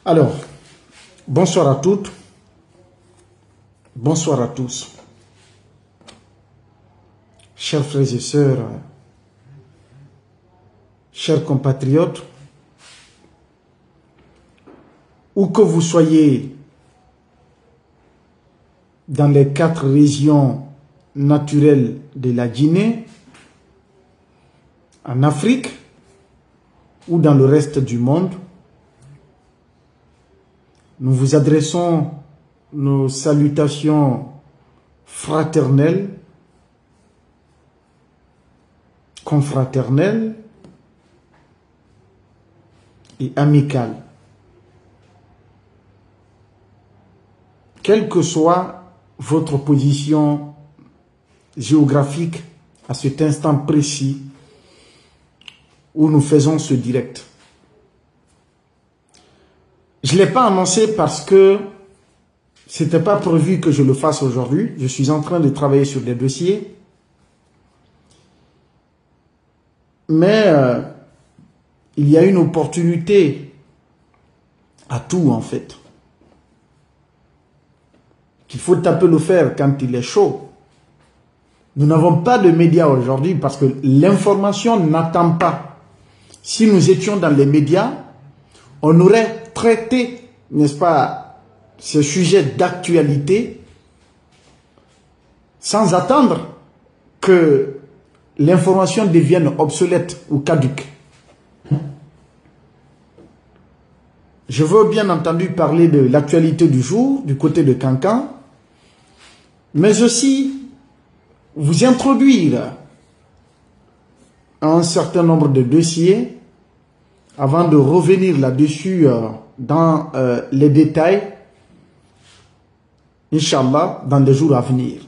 Alors, bonsoir à toutes, bonsoir à tous. Chers frères et sœurs, chers compatriotes, où que vous soyez dans les 4 régions naturelles de la Guinée, en Afrique ou dans le reste du monde, nous vous adressons nos salutations fraternelles, confraternelles et amicales. Quelle que soit votre position géographique à cet instant précis où nous faisons ce direct. Je ne l'ai pas annoncé parce que ce n'était pas prévu que je le fasse aujourd'hui. Je suis en train de travailler sur des dossiers. Mais il y a une opportunité à tout en fait. Qu'il faut taper le fer quand il est chaud. Nous n'avons pas de médias aujourd'hui parce que l'information n'attend pas. Si nous étions dans les médias, on aurait traité, n'est-ce pas, ce sujet d'actualité sans attendre que l'information devienne obsolète ou caduque. Je veux bien entendu parler de l'actualité du jour, du côté de Kankan, mais aussi vous introduire un certain nombre de dossiers avant de revenir là-dessus dans les détails, Inch'Allah, dans les jours à venir.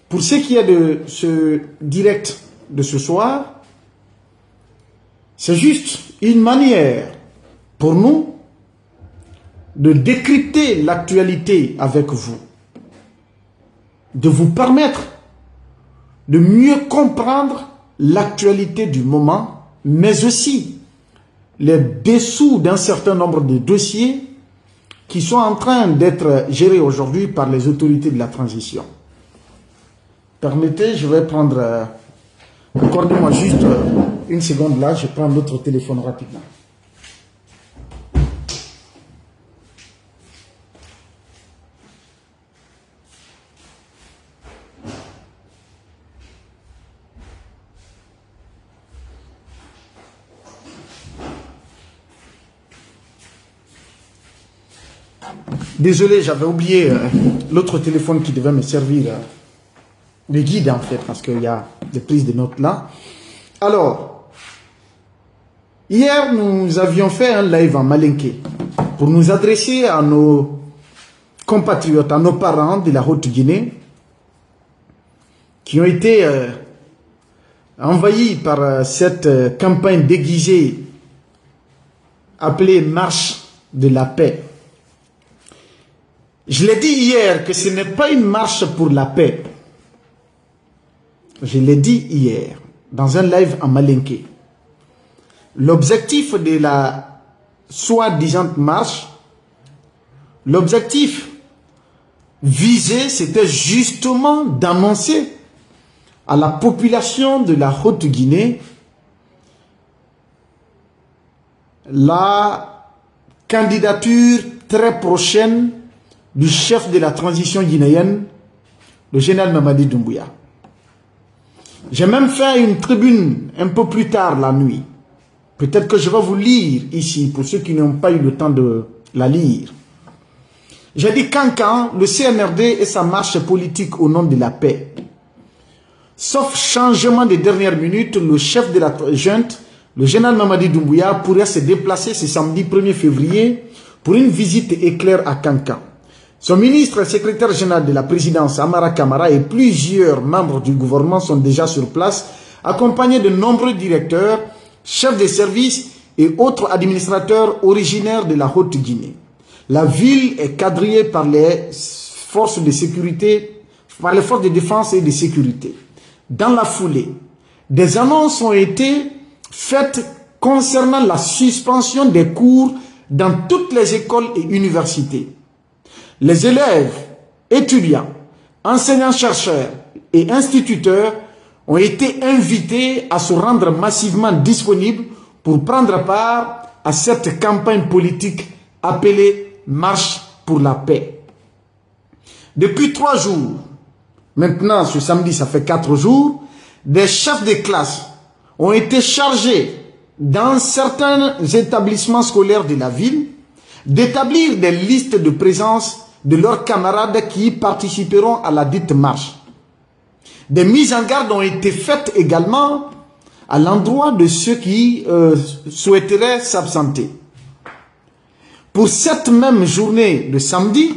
Pour ce qui est de ce direct de ce soir, c'est juste une manière pour nous de décrypter l'actualité avec vous, de vous permettre de mieux comprendre l'actualité du moment, mais aussi les dessous d'un certain nombre de dossiers qui sont en train d'être gérés aujourd'hui par les autorités de la transition. Permettez, je vais prendre, accordez-moi juste une seconde là, je prends l'autre téléphone rapidement. Désolé, j'avais oublié l'autre téléphone qui devait me servir de guide en fait, parce qu'il y a des prises de notes là. Alors, hier nous avions fait un live en malinké pour nous adresser à nos compatriotes, à nos parents de la Haute-Guinée qui ont été envahis par cette campagne déguisée appelée Marche de la paix. Je l'ai dit hier que ce n'est pas une marche pour la paix. Je l'ai dit hier dans un live en malinké. L'objectif de la soi-disant marche, l'objectif visé, c'était justement d'annoncer à la population de la Haute-Guinée la candidature très prochaine du chef de la transition guinéenne, le général Mamadi Doumbouya. J'ai même fait une tribune un peu plus tard la nuit. Peut-être que je vais vous lire ici, pour ceux qui n'ont pas eu le temps de la lire. J'ai dit Kankan, le CNRD et sa marche politique au nom de la paix. Sauf changement de dernière minute, le chef de la junte, le général Mamadi Doumbouya, pourrait se déplacer ce samedi 1er février pour une visite éclair à Kankan. Son ministre et secrétaire général de la présidence, Amara Kamara, et plusieurs membres du gouvernement sont déjà sur place, accompagnés de nombreux directeurs, chefs de service et autres administrateurs originaires de la Haute-Guinée. La ville est quadrillée par les forces de sécurité, par les forces de défense et de sécurité. Dans la foulée, des annonces ont été faites concernant la suspension des cours dans toutes les écoles et universités. Les élèves, étudiants, enseignants-chercheurs et instituteurs ont été invités à se rendre massivement disponibles pour prendre part à cette campagne politique appelée Marche pour la paix. Depuis 3 jours, maintenant ce samedi ça fait 4 jours, des chefs de classe ont été chargés dans certains établissements scolaires de la ville d'établir des listes de présence de leurs camarades qui participeront à la dite marche. Des mises en garde ont été faites également à l'endroit de ceux qui souhaiteraient s'absenter. Pour cette même journée de samedi,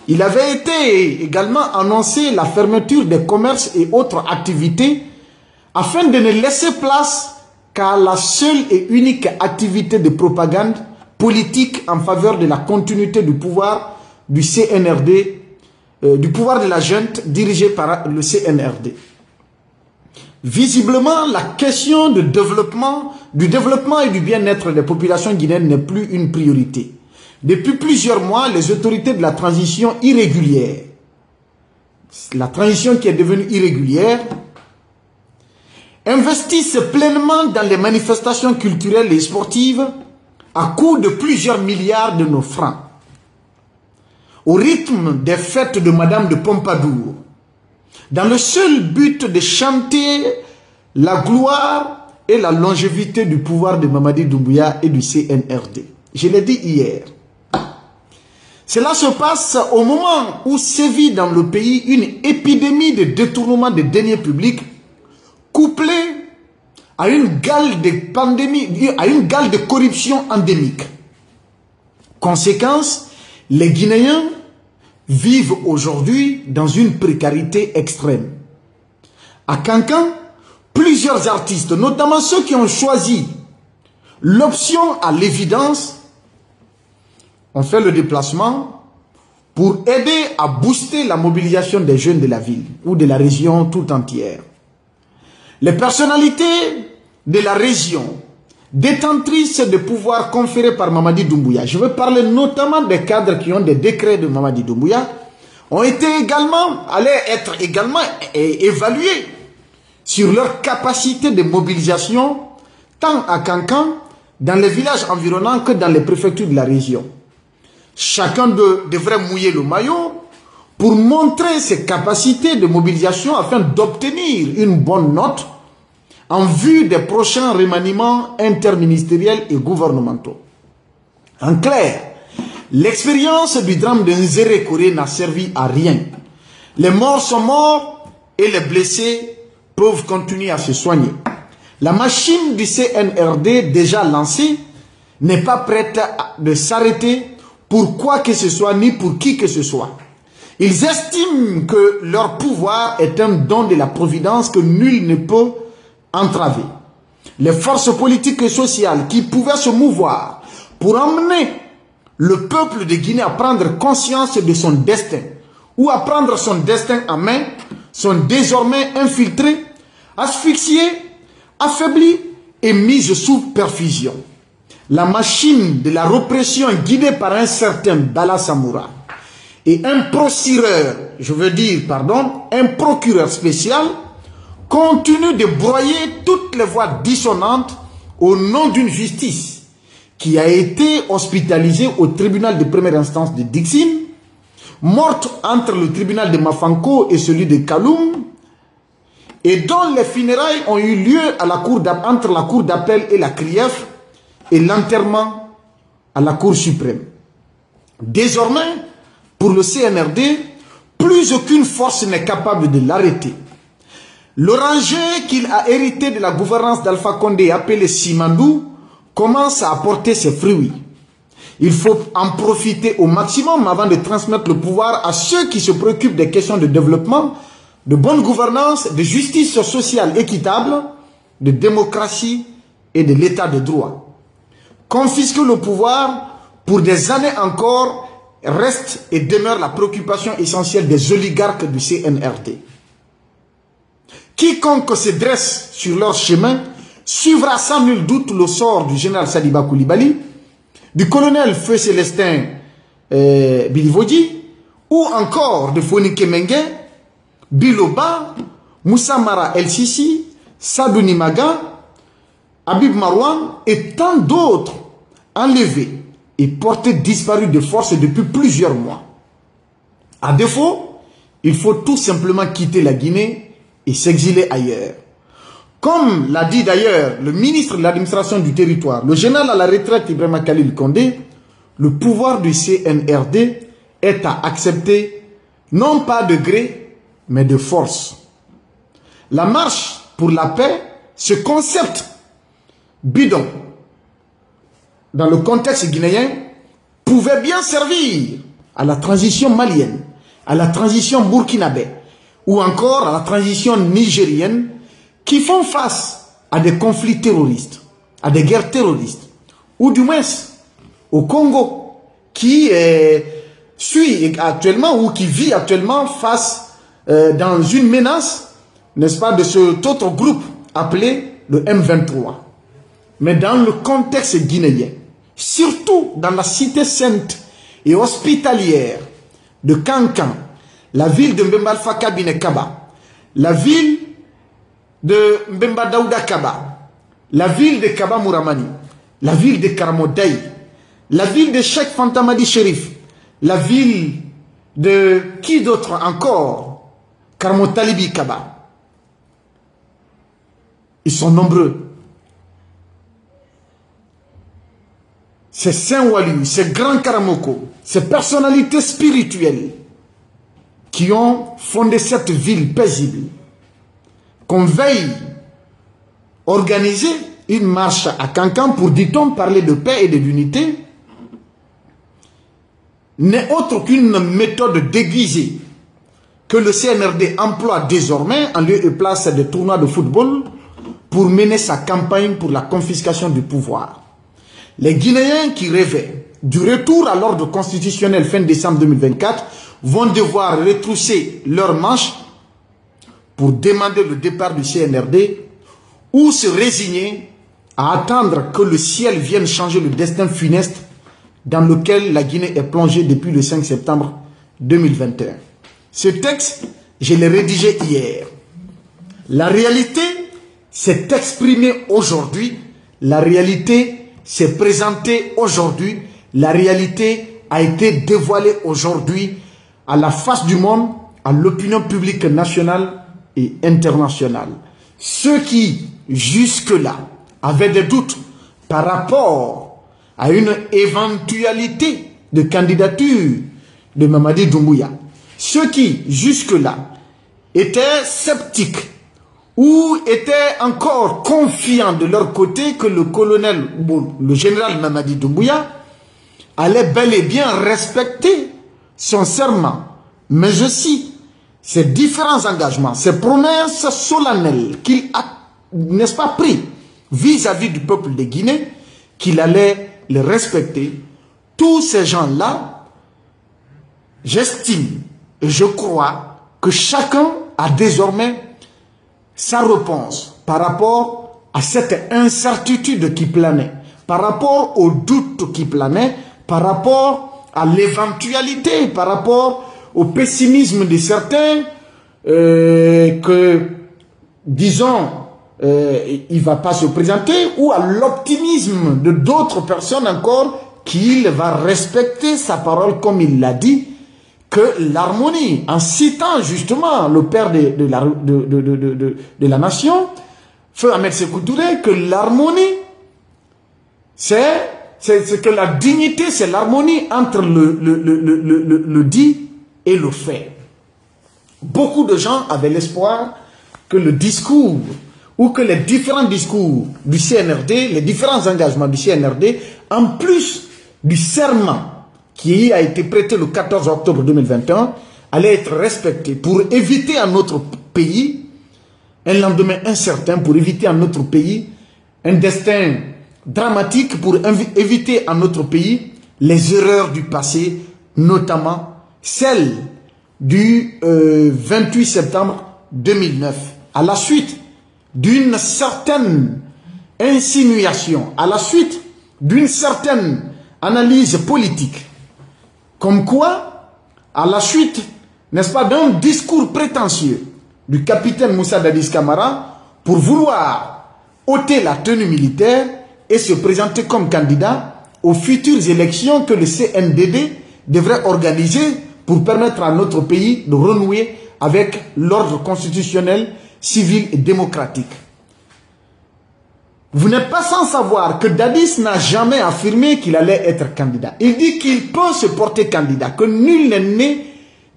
il avait été également annoncé la fermeture des commerces et autres activités afin de ne laisser place qu'à la seule et unique activité de propagande politique en faveur de la continuité du pouvoir du CNRD, du pouvoir de la junte dirigée par le CNRD. Visiblement, la question du développement et du bien-être des populations guinéennes n'est plus une priorité. Depuis plusieurs mois, les autorités de la transition irrégulière, la transition qui est devenue irrégulière, investissent pleinement dans les manifestations culturelles et sportives à coût de plusieurs milliards de nos francs. Au rythme des fêtes de Madame de Pompadour, dans le seul but de chanter la gloire et la longévité du pouvoir de Mamadi Doumbouya et du CNRD. Je l'ai dit hier. Cela se passe au moment où sévit dans le pays une épidémie de détournement des deniers publics couplée à une gale de pandémie, à une gale de corruption endémique. Conséquence, les Guinéens vivent aujourd'hui dans une précarité extrême. À Kankan, plusieurs artistes, notamment ceux qui ont choisi l'option à l'évidence, ont fait le déplacement pour aider à booster la mobilisation des jeunes de la ville ou de la région tout entière. Les personnalités de la région, détentrices de pouvoirs conférés par Mamadi Doumbouya, je veux parler notamment des cadres qui ont des décrets de Mamadi Doumbouya, allaient être également évalués sur leur capacité de mobilisation, tant à Kankan, dans les villages environnants que dans les préfectures de la région. Chacun devrait mouiller le maillot pour montrer ses capacités de mobilisation afin d'obtenir une bonne note en vue des prochains remaniements interministériels et gouvernementaux. En clair, l'expérience du drame de Nzéré Koré n'a servi à rien. Les morts sont morts et les blessés peuvent continuer à se soigner. La machine du CNRD déjà lancée n'est pas prête de s'arrêter pour quoi que ce soit ni pour qui que ce soit. Ils estiment que leur pouvoir est un don de la providence que nul ne peut entraver. Les forces politiques et sociales qui pouvaient se mouvoir pour emmener le peuple de Guinée à prendre conscience de son destin ou à prendre son destin en main sont désormais infiltrées, asphyxiées, affaiblies et mises sous perfusion. La machine de la répression guidée par un certain Bala Samoura et un procureur spécial continue de broyer toutes les voix dissonantes au nom d'une justice qui a été hospitalisée au tribunal de première instance de Dixine, morte entre le tribunal de Mafanko et celui de Kaloum, et dont les funérailles ont eu lieu à entre la cour d'appel et la CRIEF et l'enterrement à la Cour suprême. Désormais, pour le CNRD, plus aucune force n'est capable de l'arrêter. L'oranger qu'il a hérité de la gouvernance d'Alpha Condé, appelé Simandou, commence à apporter ses fruits. Il faut en profiter au maximum avant de transmettre le pouvoir à ceux qui se préoccupent des questions de développement, de bonne gouvernance, de justice sociale équitable, de démocratie et de l'état de droit. Confisquer le pouvoir pour des années encore reste et demeure la préoccupation essentielle des oligarques du CNRD. Quiconque se dresse sur leur chemin suivra sans nul doute le sort du général Sadiba Koulibaly, du colonel Feu Célestin Bilivodji, ou encore de Fonike Mengue, Biloba, Moussa Mara El Sisi, Sadou Nimaga, Habib Marouane et tant d'autres enlevés et portés disparus de force depuis plusieurs mois. À défaut, il faut tout simplement quitter la Guinée et s'exiler ailleurs. Comme l'a dit d'ailleurs le ministre de l'administration du territoire, le général à la retraite Ibrahima Khalil Condé, le pouvoir du CNRD est à accepter non pas de gré, mais de force. La marche pour la paix, ce concept bidon, dans le contexte guinéen, pouvait bien servir à la transition malienne, à la transition burkinabé, ou encore à la transition nigérienne, qui font face à des conflits terroristes, à des guerres terroristes, ou du moins au Congo, qui suit actuellement ou qui vit actuellement face dans une menace, n'est-ce pas, de cet autre groupe appelé le M23. Mais dans le contexte guinéen, surtout dans la cité sainte et hospitalière de Kankan, la ville de Mbemba Alpha Kabine Kaba, la ville de Mbemba Daouda Kaba, la ville de Kaba Mouramani, la ville de Karamodaï, la ville de Cheikh Fantamadi Sherif, la ville de qui d'autre encore, Karamotalibi Kaba. Ils sont nombreux. Ces Saint-Wali, ces grands Karamoko, ces personnalités spirituelles qui ont fondé cette ville paisible, qu'on veille organiser une marche à Kankan pour, dit-on, parler de paix et de l'unité, n'est autre qu'une méthode déguisée que le CNRD emploie désormais en lieu et place des tournois de football pour mener sa campagne pour la confiscation du pouvoir. Les Guinéens qui rêvaient du retour à l'ordre constitutionnel fin décembre 2024 vont devoir retrousser leurs manches pour demander le départ du CNRD ou se résigner à attendre que le ciel vienne changer le destin funeste dans lequel la Guinée est plongée depuis le 5 septembre 2021. Ce texte, je l'ai rédigé hier. La réalité s'est exprimée aujourd'hui, la réalité s'est présentée aujourd'hui, la réalité a été dévoilée aujourd'hui à la face du monde, à l'opinion publique nationale et internationale. Ceux qui, jusque-là, avaient des doutes par rapport à une éventualité de candidature de Mamadi Doumbouya, ceux qui, jusque-là, étaient sceptiques ou étaient encore confiants de leur côté que le colonel, le général Mamadi Doumbouya, allait bel et bien respecter son serment, mais aussi ses différents engagements, ses promesses solennelles qu'il a, n'est-ce pas, pris vis-à-vis du peuple de Guinée, qu'il allait les respecter. Tous ces gens-là, j'estime et je crois que chacun a désormais sa réponse par rapport à cette incertitude qui planait, par rapport au doute qui planait, par rapport à l'éventualité, par rapport au pessimisme de certains que, disons, il ne va pas se présenter, ou à l'optimisme de d'autres personnes encore qu'il va respecter sa parole comme il l'a dit, que l'harmonie, en citant justement le père de la nation, Feu Ahmed Sékou Touré, que l'harmonie, c'est que la dignité, c'est l'harmonie entre le dit et le fait. Beaucoup de gens avaient l'espoir que le discours ou que les différents discours du CNRD, les différents engagements du CNRD, en plus du serment qui a été prêté le 14 octobre 2021, allaient être respectés pour éviter à notre pays un lendemain incertain, pour éviter à notre pays un destin dramatique, pour éviter à notre pays les erreurs du passé, notamment celle du 28 septembre 2009, à la suite d'une certaine insinuation, à la suite d'une certaine analyse politique. Comme quoi, à la suite, n'est-ce pas, d'un discours prétentieux du capitaine Moussa Dadis Camara pour vouloir ôter la tenue militaire et se présenter comme candidat aux futures élections que le CNDD devrait organiser pour permettre à notre pays de renouer avec l'ordre constitutionnel, civil et démocratique. Vous n'êtes pas sans savoir que Dadis n'a jamais affirmé qu'il allait être candidat. Il dit qu'il peut se porter candidat, que nul n'est né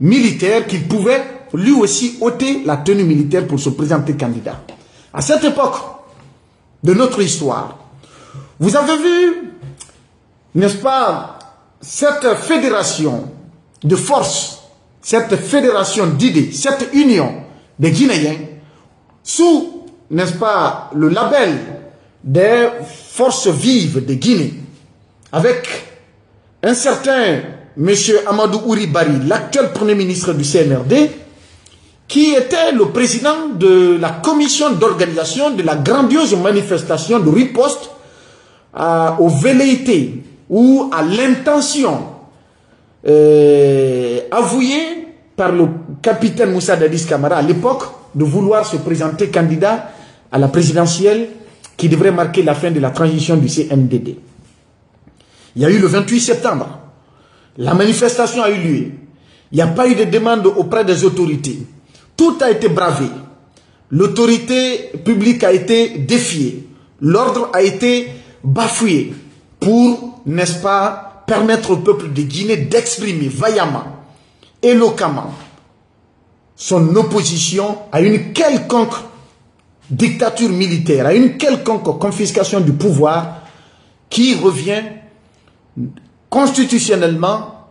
militaire, qu'il pouvait lui aussi ôter la tenue militaire pour se présenter candidat. À cette époque de notre histoire, vous avez vu, n'est-ce pas, cette fédération de forces, cette fédération d'idées, cette union des Guinéens, sous, n'est-ce pas, le label des forces vives de Guinée, avec un certain M. Amadou Ouri Bari, l'actuel Premier ministre du CNRD, qui était le président de la commission d'organisation de la grandiose manifestation de riposte aux velléités ou à l'intention avouée par le capitaine Moussa Dadis Camara à l'époque de vouloir se présenter candidat à la présidentielle qui devrait marquer la fin de la transition du CNDD. Il y a eu le 28 septembre. La manifestation a eu lieu. Il n'y a pas eu de demande auprès des autorités. Tout a été bravé. L'autorité publique a été défiée. L'ordre a été bafoué pour, n'est-ce pas, permettre au peuple de Guinée d'exprimer vaillamment, éloquemment, son opposition à une quelconque dictature militaire, à une quelconque confiscation du pouvoir qui revient constitutionnellement,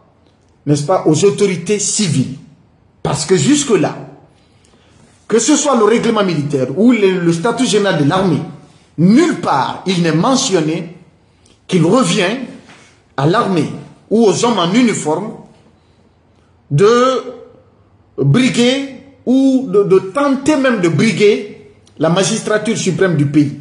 n'est-ce pas, aux autorités civiles. Parce que jusque-là, que ce soit le règlement militaire ou le statut général de l'armée, nulle part il n'est mentionné qu'il revient à l'armée ou aux hommes en uniforme de briguer ou de tenter même de briguer la magistrature suprême du pays,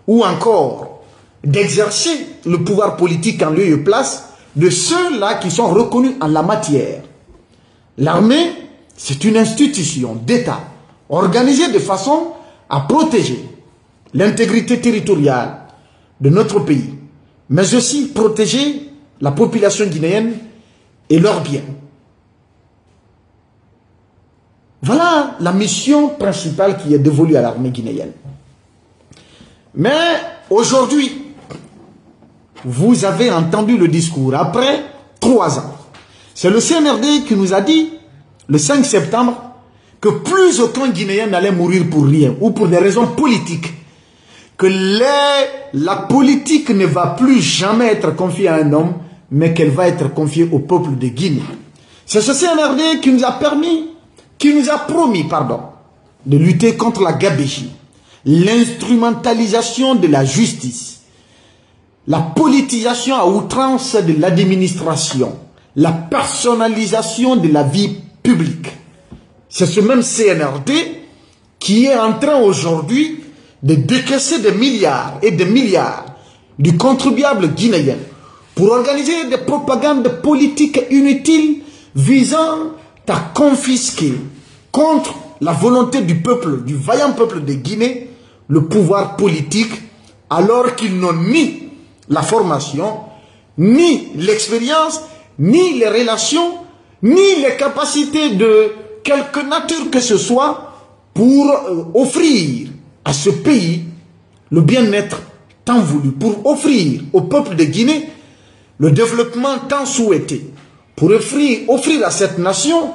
ou encore d'exercer le pouvoir politique en lieu et place de ceux-là qui sont reconnus en la matière. L'armée, c'est une institution d'État organisée de façon à protéger l'intégrité territoriale de notre pays, mais aussi protéger la population guinéenne et leurs biens. Voilà la mission principale qui est dévolue à l'armée guinéenne. Mais aujourd'hui, vous avez entendu le discours après 3 ans. C'est le CNRD qui nous a dit, le 5 septembre, que plus aucun Guinéen n'allait mourir pour rien ou pour des raisons politiques. Que la politique ne va plus jamais être confiée à un homme, mais qu'elle va être confiée au peuple de Guinée. C'est ce CNRD qui nous a promis, de lutter contre la gabégie, l'instrumentalisation de la justice, la politisation à outrance de l'administration, la personnalisation de la vie publique. C'est ce même CNRD qui est en train aujourd'hui de décaisser des milliards et des milliards du contribuable guinéen pour organiser des propagandes politiques inutiles visant à confisquer contre la volonté du peuple, du vaillant peuple de Guinée, le pouvoir politique, alors qu'ils n'ont ni la formation, ni l'expérience, ni les relations, ni les capacités de quelque nature que ce soit pour offrir à ce pays le bien-être tant voulu, pour offrir au peuple de Guinée le développement tant souhaité, pour offrir à cette nation,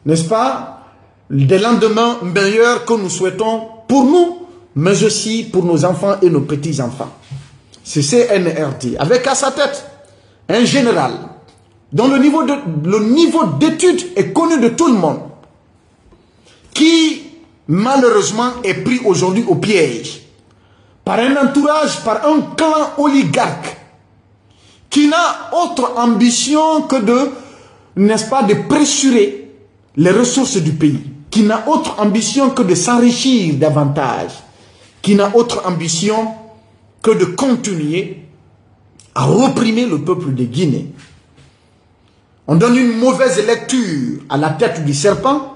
n'est-ce pas, des lendemains meilleurs que nous souhaitons pour nous, mais aussi pour nos enfants et nos petits-enfants. C'est CNRD, avec à sa tête un général dont le niveau d'études est connu de tout le monde, qui malheureusement est pris aujourd'hui au piège par un entourage, par un clan oligarque qui n'a autre ambition que de, n'est-ce pas, de pressurer les ressources du pays, qui n'a autre ambition que de s'enrichir davantage, qui n'a autre ambition que de continuer à reprimer le peuple de Guinée. On donne une mauvaise lecture à la tête du serpent,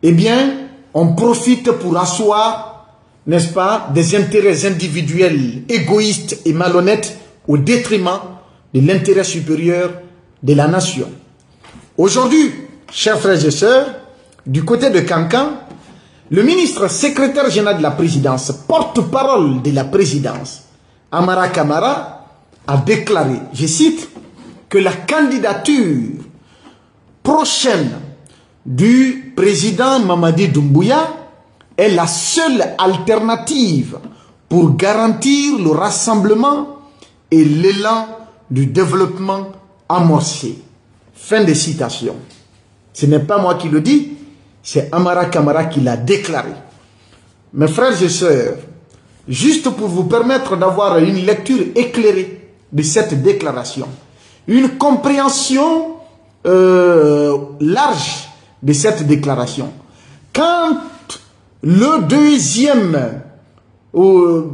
eh bien, on profite pour asseoir, n'est-ce pas, des intérêts individuels égoïstes et malhonnêtes au détriment de l'intérêt supérieur de la nation. Aujourd'hui, chers frères et sœurs, du côté de Kankan, le ministre secrétaire général de la présidence, porte-parole de la présidence, Amara Kamara, a déclaré, je cite, que la candidature prochaine du président Mamadi Doumbouya est la seule alternative pour garantir le rassemblement et l'élan du développement amorcé. Fin de citation. Ce n'est pas moi qui le dis, c'est Amara Kamara qui l'a déclaré. Mes frères et sœurs, juste pour vous permettre d'avoir une lecture éclairée de cette déclaration, une compréhension large de cette déclaration. Quand le deuxième,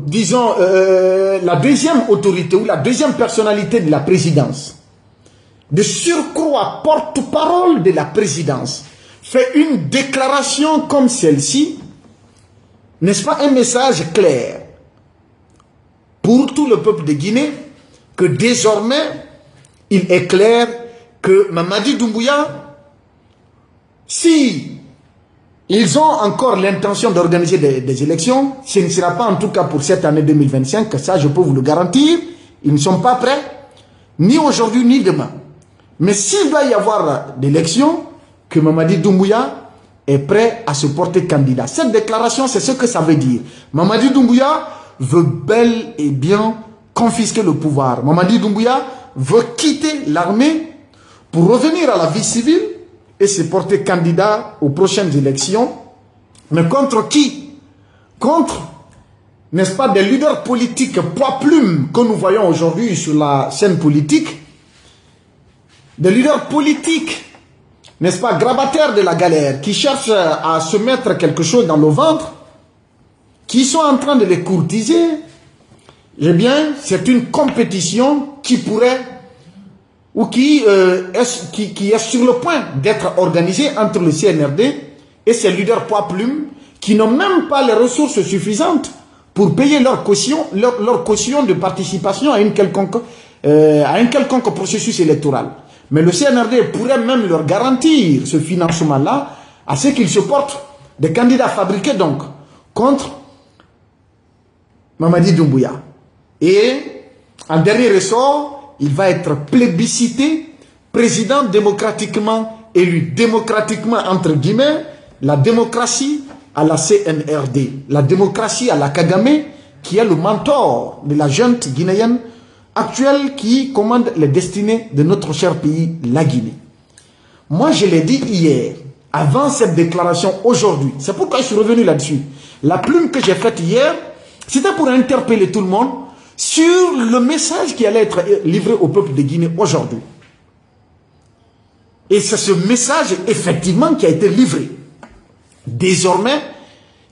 disons, la deuxième autorité ou la deuxième personnalité de la présidence, de surcroît porte-parole de la présidence, fait une déclaration comme celle-ci, n'est-ce pas un message clair pour tout le peuple de Guinée que désormais, il est clair que Mamadi Doumbouya, si ils ont encore l'intention d'organiser des élections, ce ne sera pas en tout cas pour cette année 2025, que ça je peux vous le garantir, ils ne sont pas prêts, ni aujourd'hui ni demain. Mais s'il doit y avoir d'élections, que Mamadi Doumbouya est prêt à se porter candidat. Cette déclaration, c'est ce que ça veut dire. Mamadi Doumbouya veut bel et bien confisquer le pouvoir. Mamadi Doumbouya veut quitter l'armée pour revenir à la vie civile et se porter candidat aux prochaines élections. Mais contre qui? Contre, n'est-ce pas, des leaders politiques poids-plumes que nous voyons aujourd'hui sur la scène politique, des leaders politiques, n'est-ce pas, grabataires de la galère, qui cherchent à se mettre quelque chose dans le ventre, qui sont en train de les courtiser. Eh bien, c'est une compétition qui pourrait, ou qui est sur le point d'être organisée entre le CNRD et ces leaders poids-plumes qui n'ont même pas les ressources suffisantes pour payer leur caution de participation à un quelconque processus électoral. Mais le CNRD pourrait même leur garantir ce financement-là à ce qu'ils se portent des candidats fabriqués donc contre Mamadi Doumbouya. Et en dernier ressort, il va être plébiscité, président démocratiquement élu, démocratiquement entre guillemets, la démocratie à la CNRD, la démocratie à la Kagame, qui est le mentor de la junte guinéenne actuelle qui commande les destinées de notre cher pays, la Guinée. Moi, je l'ai dit hier, avant cette déclaration aujourd'hui, c'est pourquoi je suis revenu là-dessus. La plume que j'ai faite hier, c'était pour interpeller tout le monde sur le message qui allait être livré au peuple de Guinée aujourd'hui. Et c'est ce message, effectivement, qui a été livré. Désormais,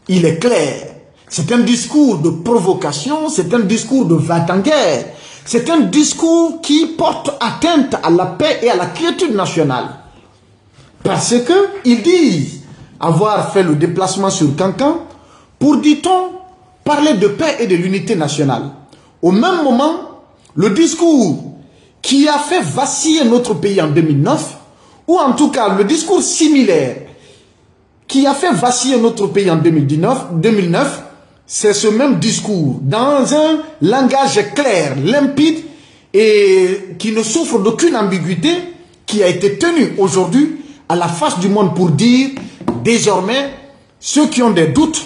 il est clair. C'est un discours de provocation, c'est un discours de va-t-en-guerre. C'est un discours qui porte atteinte à la paix et à la quiétude nationale. Parce qu'ils disent avoir fait le déplacement sur Kankan pour, dit-on, parler de paix et de l'unité nationale. Au même moment, le discours qui a fait vaciller notre pays en 2009, ou en tout cas le discours similaire qui a fait vaciller notre pays en 2009, c'est ce même discours, dans un langage clair, limpide et qui ne souffre d'aucune ambiguïté, qui a été tenu aujourd'hui à la face du monde pour dire, désormais, ceux qui ont des doutes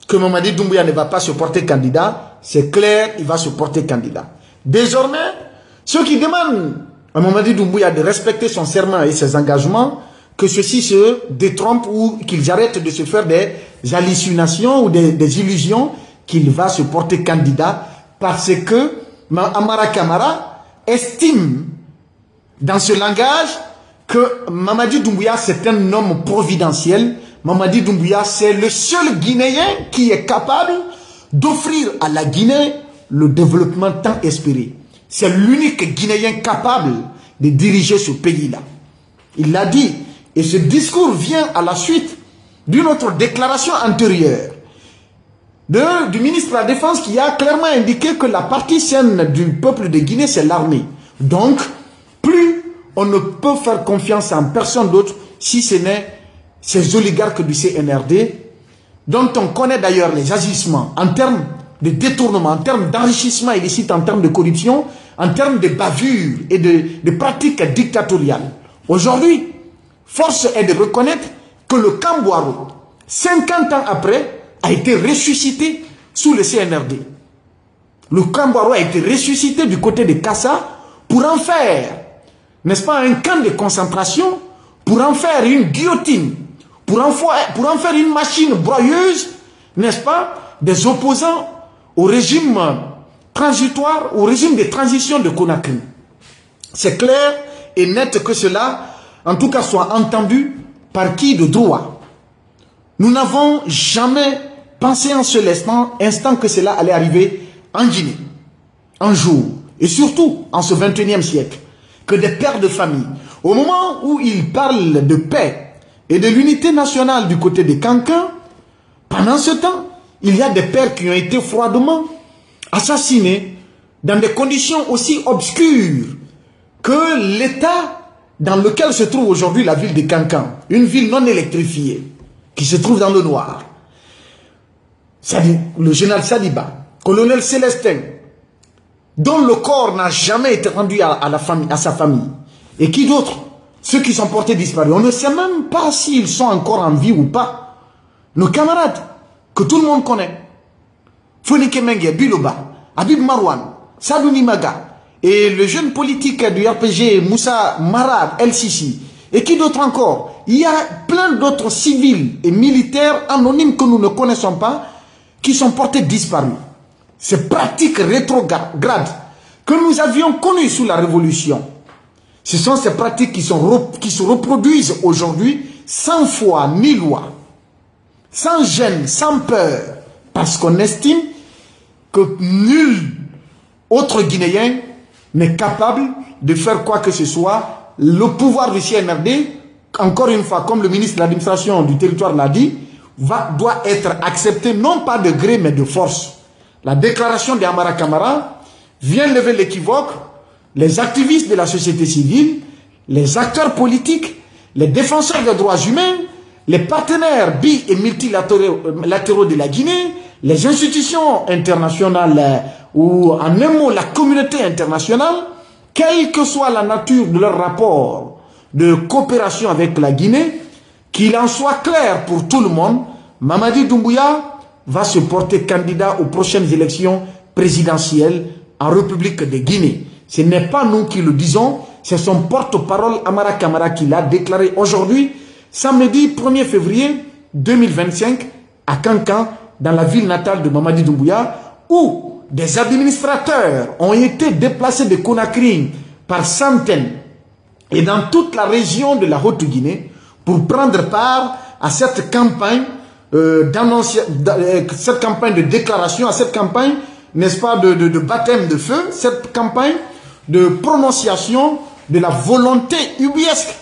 que Mamadi Doumbouya ne va pas se porter candidat, c'est clair, il va se porter candidat. Désormais, ceux qui demandent à Mamadi Doumbouya de respecter son serment et ses engagements, que ceux-ci se détrompent ou qu'ils arrêtent de se faire des hallucinations ou des illusions qu'il va se porter candidat parce que Amara Kamara estime dans ce langage que Mamadi Doumbouya c'est un homme providentiel. Mamadi Doumbouya c'est le seul Guinéen qui est capable d'offrir à la Guinée le développement tant espéré. C'est l'unique Guinéen capable de diriger ce pays-là. Il l'a dit. Et ce discours vient à la suite d'une autre déclaration antérieure du ministre de la Défense qui a clairement indiqué que la partie saine du peuple de Guinée, c'est l'armée. Donc, plus on ne peut faire confiance en personne d'autre si ce n'est ces oligarques du CNRD, dont on connaît d'ailleurs les agissements en termes de détournement, en termes d'enrichissement illicite, en termes de corruption, en termes de bavures et de pratiques dictatoriales. Aujourd'hui, force est de reconnaître que le Camboiro, 50 ans après, a été ressuscité sous le CNRD. Le Camboiro a été ressuscité du côté de Kassa pour en faire, n'est-ce pas, un camp de concentration, pour en faire une guillotine, pour en faire une machine broyeuse, n'est-ce pas, des opposants au régime transitoire, au régime de transition de Conakry. C'est clair et net que cela, en tout cas, soit entendu par qui de droit. Nous n'avons jamais pensé en ce instant que cela allait arriver en Guinée, un jour, et surtout en ce 21e siècle, que des pères de famille, au moment où ils parlent de paix et de l'unité nationale du côté des Cancans, pendant ce temps, il y a des pères qui ont été froidement assassinés dans des conditions aussi obscures que l'état dans lequel se trouve aujourd'hui la ville de Cancans, une ville non électrifiée, qui se trouve dans le noir. Le général Sadiba, colonel Célestin, dont le corps n'a jamais été rendu à sa famille. Et qui d'autre? Ceux qui sont portés disparus. On ne sait même pas s'ils sont encore en vie ou pas. Nos camarades, que tout le monde connaît. Fonike Mengue, Biloba, Habib Marwan, Sadou Nimaga, et le jeune politique du RPG, Moussa Marad El Sisi, et qui d'autre encore? Il y a plein d'autres civils et militaires anonymes que nous ne connaissons pas, qui sont portés disparus. Ces pratiques rétrogrades que nous avions connues sous la Révolution, ce sont ces pratiques qui se reproduisent aujourd'hui sans foi ni loi, sans gêne, sans peur, parce qu'on estime que nul autre Guinéen n'est capable de faire quoi que ce soit. Le pouvoir du CNRD, encore une fois, comme le ministre de l'administration du territoire l'a dit, doit être accepté non pas de gré mais de force. La déclaration d'Amara Kamara vient lever l'équivoque. Les activistes de la société civile, les acteurs politiques, les défenseurs des droits humains, les partenaires bi- et multilatéraux de la Guinée, les institutions internationales ou en un mot la communauté internationale, quelle que soit la nature de leur rapport de coopération avec la Guinée, qu'il en soit clair pour tout le monde, Mamadi Doumbouya va se porter candidat aux prochaines élections présidentielles en République de Guinée. Ce n'est pas nous qui le disons, c'est son porte-parole Amara Kamara qui l'a déclaré aujourd'hui, samedi 1er février 2025, à Kankan, dans la ville natale de Mamadi Doumbouya, où des administrateurs ont été déplacés de Conakry par centaines et dans toute la région de la Haute-Guinée pour prendre part à cette campagne cette campagne de déclaration, à cette campagne, n'est-ce pas, de baptême de feu, cette campagne de prononciation de la volonté ubiesque,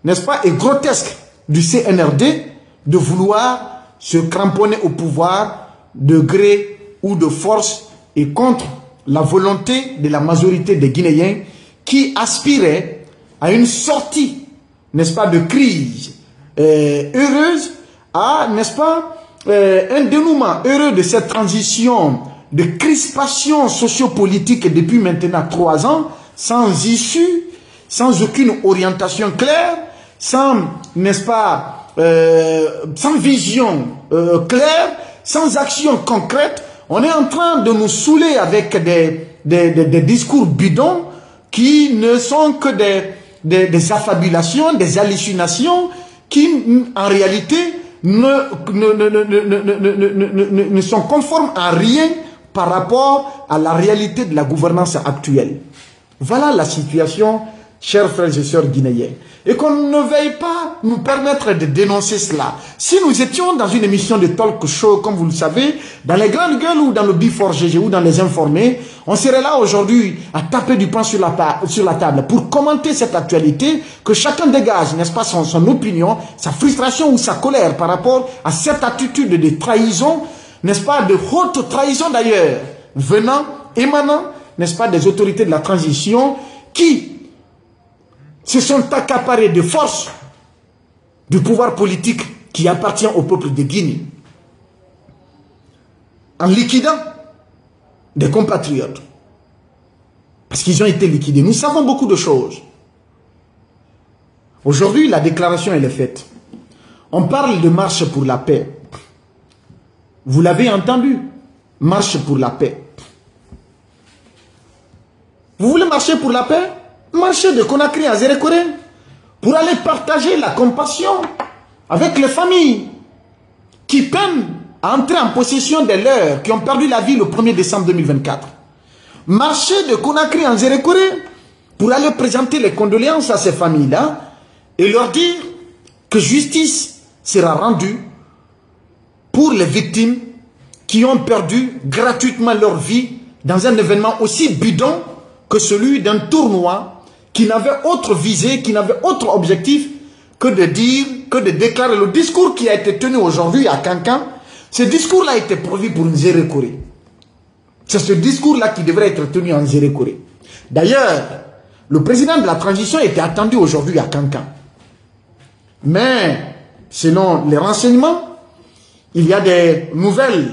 n'est-ce pas, et grotesque du CNRD de vouloir se cramponner au pouvoir de gré ou de force et contre la volonté de la majorité des Guinéens qui aspiraient à une sortie, n'est-ce pas, de crise heureuse, à, n'est-ce pas, un dénouement heureux de cette transition de crispation sociopolitique depuis maintenant 3 ans, sans issue, sans aucune orientation claire, sans, n'est-ce pas, sans vision claire, sans action concrète. On est en train de nous saouler avec des discours bidons qui ne sont que des affabulations, des hallucinations qui, en réalité, ne sont conformes à rien par rapport à la réalité de la gouvernance actuelle. Voilà la situation chers frères et sœurs guinéens, et qu'on ne veuille pas nous permettre de dénoncer cela. Si nous étions dans une émission de talk show, comme vous le savez, dans les grandes gueules ou dans le Before GG ou dans les informés, on serait là aujourd'hui à taper du poing sur la table pour commenter cette actualité, que chacun dégage, n'est-ce pas, son opinion, sa frustration ou sa colère par rapport à cette attitude de trahison, n'est-ce pas, de haute trahison d'ailleurs, émanant, n'est-ce pas, des autorités de la transition qui se sont accaparés de force du pouvoir politique qui appartient au peuple de Guinée, en liquidant des compatriotes. Parce qu'ils ont été liquidés. Nous savons beaucoup de choses. Aujourd'hui, la déclaration, elle est faite. On parle de marche pour la paix. Vous l'avez entendu, marche pour la paix. Vous voulez marcher pour la paix? Marchez de Conakry à Zérékoré pour aller partager la compassion avec les familles qui peinent à entrer en possession des leurs qui ont perdu la vie le 1er décembre 2024. Marchez de Conakry en Zérékoré pour aller présenter les condoléances à ces familles-là et leur dire que justice sera rendue pour les victimes qui ont perdu gratuitement leur vie dans un événement aussi bidon que celui d'un tournoi qui n'avait autre visée, qui n'avait autre objectif que de dire, que de déclarer le discours qui a été tenu aujourd'hui à Kankan. Ce discours-là a été prévu pour Zérékoré. C'est ce discours-là qui devrait être tenu en Zérékoré. D'ailleurs, le président de la transition était attendu aujourd'hui à Kankan. Mais, selon les renseignements, il y a des nouvelles.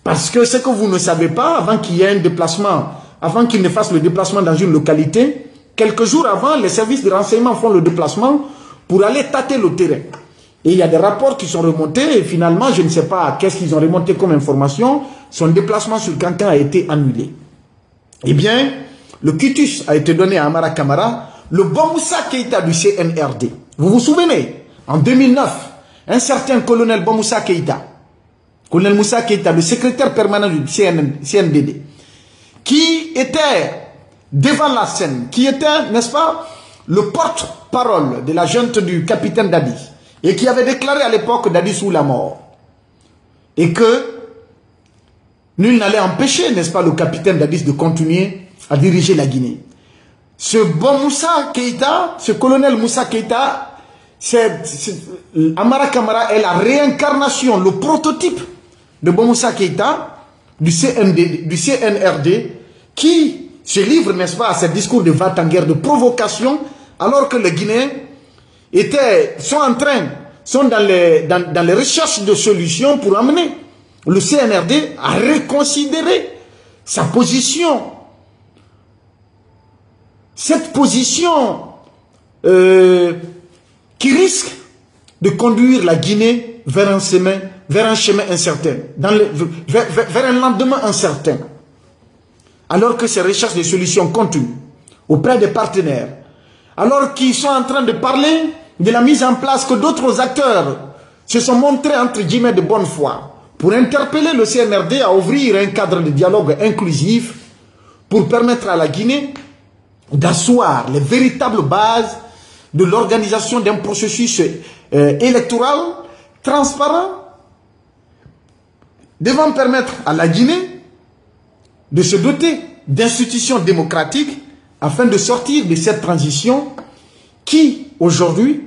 Parce que ce que vous ne savez pas, avant qu'il y ait un déplacement, avant qu'il ne fasse le déplacement dans une localité, quelques jours avant, les services de renseignement font le déplacement pour aller tâter le terrain. Et il y a des rapports qui sont remontés et finalement, je ne sais pas qu'est-ce qu'ils ont remonté comme information, son déplacement sur Kankan a été annulé. Eh bien, le quitus a été donné à Amara Kamara, le bon Moussa Keïta du CNRD. Vous vous souvenez, en 2009, un certain colonel Bon Moussa Keïta, colonel Moussa Keïta, le secrétaire permanent du CNDD, qui était devant la scène, qui était, n'est-ce pas, le porte-parole de la junte du capitaine Dadis, et qui avait déclaré à l'époque Dadis sous la mort, et que nul n'allait empêcher, n'est-ce pas, le capitaine Dadis de continuer à diriger la Guinée. Ce bon Moussa Keïta, ce colonel Moussa Keïta, Amara Kamara est la réincarnation, le prototype de Bon Moussa Keïta, du CNRD, qui se livre, n'est-ce pas, à ce discours de va-t-en-guerre, de provocation, alors que les Guinéens sont dans les recherches de solutions pour amener le CNRD à reconsidérer sa position. Cette position qui risque de conduire la Guinée vers un chemin incertain, vers un lendemain incertain. Alors que ces recherches de solutions continuent auprès des partenaires, alors qu'ils sont en train de parler de la mise en place que d'autres acteurs se sont montrés entre guillemets de bonne foi pour interpeller le CNRD à ouvrir un cadre de dialogue inclusif pour permettre à la Guinée d'asseoir les véritables bases de l'organisation d'un processus électoral transparent devant permettre à la Guinée de se doter d'institutions démocratiques afin de sortir de cette transition qui, aujourd'hui,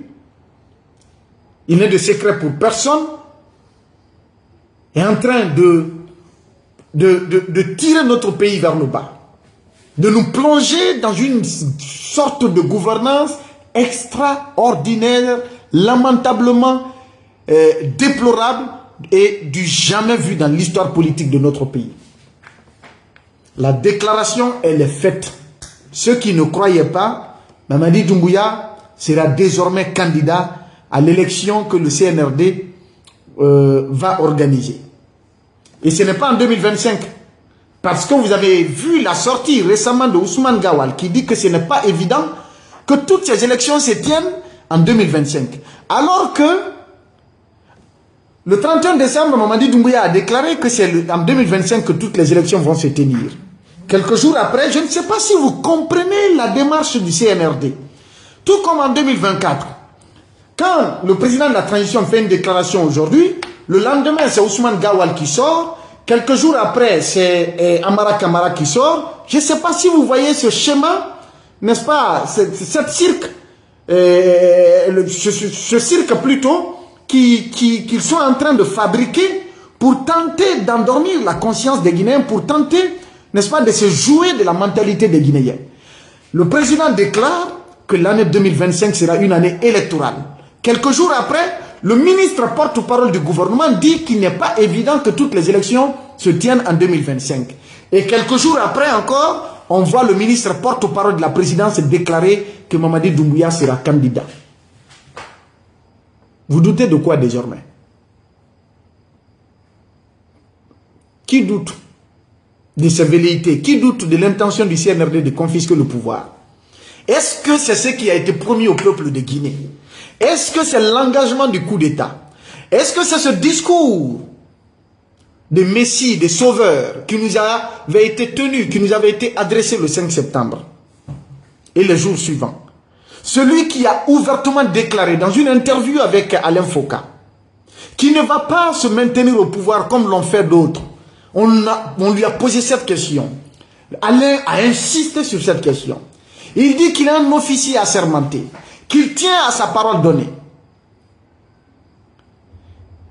il n'est de secret pour personne, est en train de tirer notre pays vers le bas, de nous plonger dans une sorte de gouvernance extraordinaire, lamentablement déplorable et du jamais vu dans l'histoire politique de notre pays. La déclaration, elle est faite. Ceux qui ne croyaient pas, Mamadi Doumbouya sera désormais candidat à l'élection que le CNRD va organiser. Et ce n'est pas en 2025. Parce que vous avez vu la sortie récemment de Ousmane Gawal qui dit que ce n'est pas évident que toutes ces élections se tiennent en 2025. Alors que le 31 décembre, Mamadi Doumbouya a déclaré que c'est en 2025 que toutes les élections vont se tenir. Quelques jours après, je ne sais pas si vous comprenez la démarche du CNRD. Tout comme en 2024. Quand le président de la transition fait une déclaration aujourd'hui, le lendemain, c'est Ousmane Gawal qui sort. Quelques jours après, c'est Amara Kamara qui sort. Je ne sais pas si vous voyez ce schéma, n'est-ce pas, cette cirque, ce cirque plutôt, qu'ils sont en train de fabriquer pour tenter d'endormir la conscience des Guinéens, pour tenter, n'est-ce pas, de se jouer de la mentalité des Guinéens. Le président déclare que l'année 2025 sera une année électorale. Quelques jours après, le ministre porte-parole du gouvernement dit qu'il n'est pas évident que toutes les élections se tiennent en 2025. Et quelques jours après encore, on voit le ministre porte-parole de la présidence déclarer que Mamadi Doumbouya sera candidat. Vous doutez de quoi désormais? Qui doute de ces velléités? Qui doute de l'intention du CNRD de confisquer le pouvoir? Est-ce que c'est ce qui a été promis au peuple de Guinée? Est-ce que c'est l'engagement du coup d'État? Est-ce que c'est ce discours de Messie, de Sauveur, qui nous avait été tenu, qui nous avait été adressé le 5 septembre et les jours suivants? Celui qui a ouvertement déclaré dans une interview avec Alain Foka qui ne va pas se maintenir au pouvoir comme l'ont fait d'autres. On lui a posé cette question. Alain a insisté sur cette question. Il dit qu'il est un officier assermenté, qu'il tient à sa parole donnée.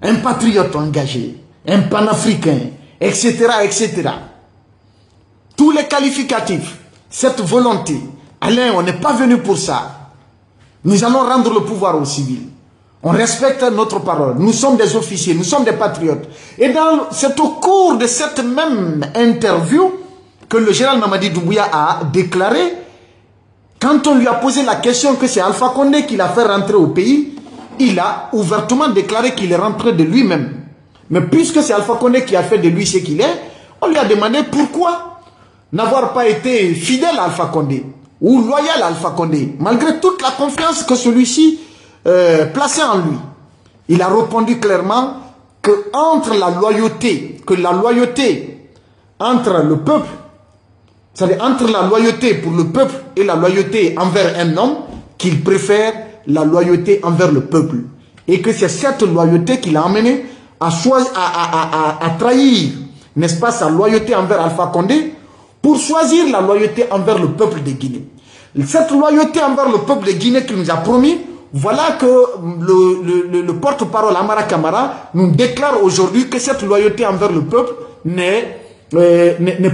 Un patriote engagé, un panafricain, etc., etc. Tous les qualificatifs, cette volonté. Alain, on n'est pas venu pour ça. Nous allons rendre le pouvoir aux civils. On respecte notre parole. Nous sommes des officiers, nous sommes des patriotes. Et c'est au cours de cette même interview que le général Mamadi Doumbouya a déclaré, quand on lui a posé la question que c'est Alpha Condé qui l'a fait rentrer au pays, il a ouvertement déclaré qu'il est rentré de lui-même. Mais puisque c'est Alpha Condé qui a fait de lui ce qu'il est, on lui a demandé pourquoi n'avoir pas été fidèle à Alpha Condé ou loyal à Alpha Condé, malgré toute la confiance que celui-ci plaçait en lui. Il a répondu clairement que entre la loyauté entre le peuple, c'est-à-dire entre la loyauté pour le peuple et la loyauté envers un homme, qu'il préfère la loyauté envers le peuple. Et que c'est cette loyauté qui l'a amené à trahir, n'est-ce pas, sa loyauté envers Alpha Condé pour choisir la loyauté envers le peuple de Guinée. Cette loyauté envers le peuple de Guinée qu'il nous a promis, voilà que le porte-parole Amara Kamara nous déclare aujourd'hui que cette loyauté envers le peuple n'est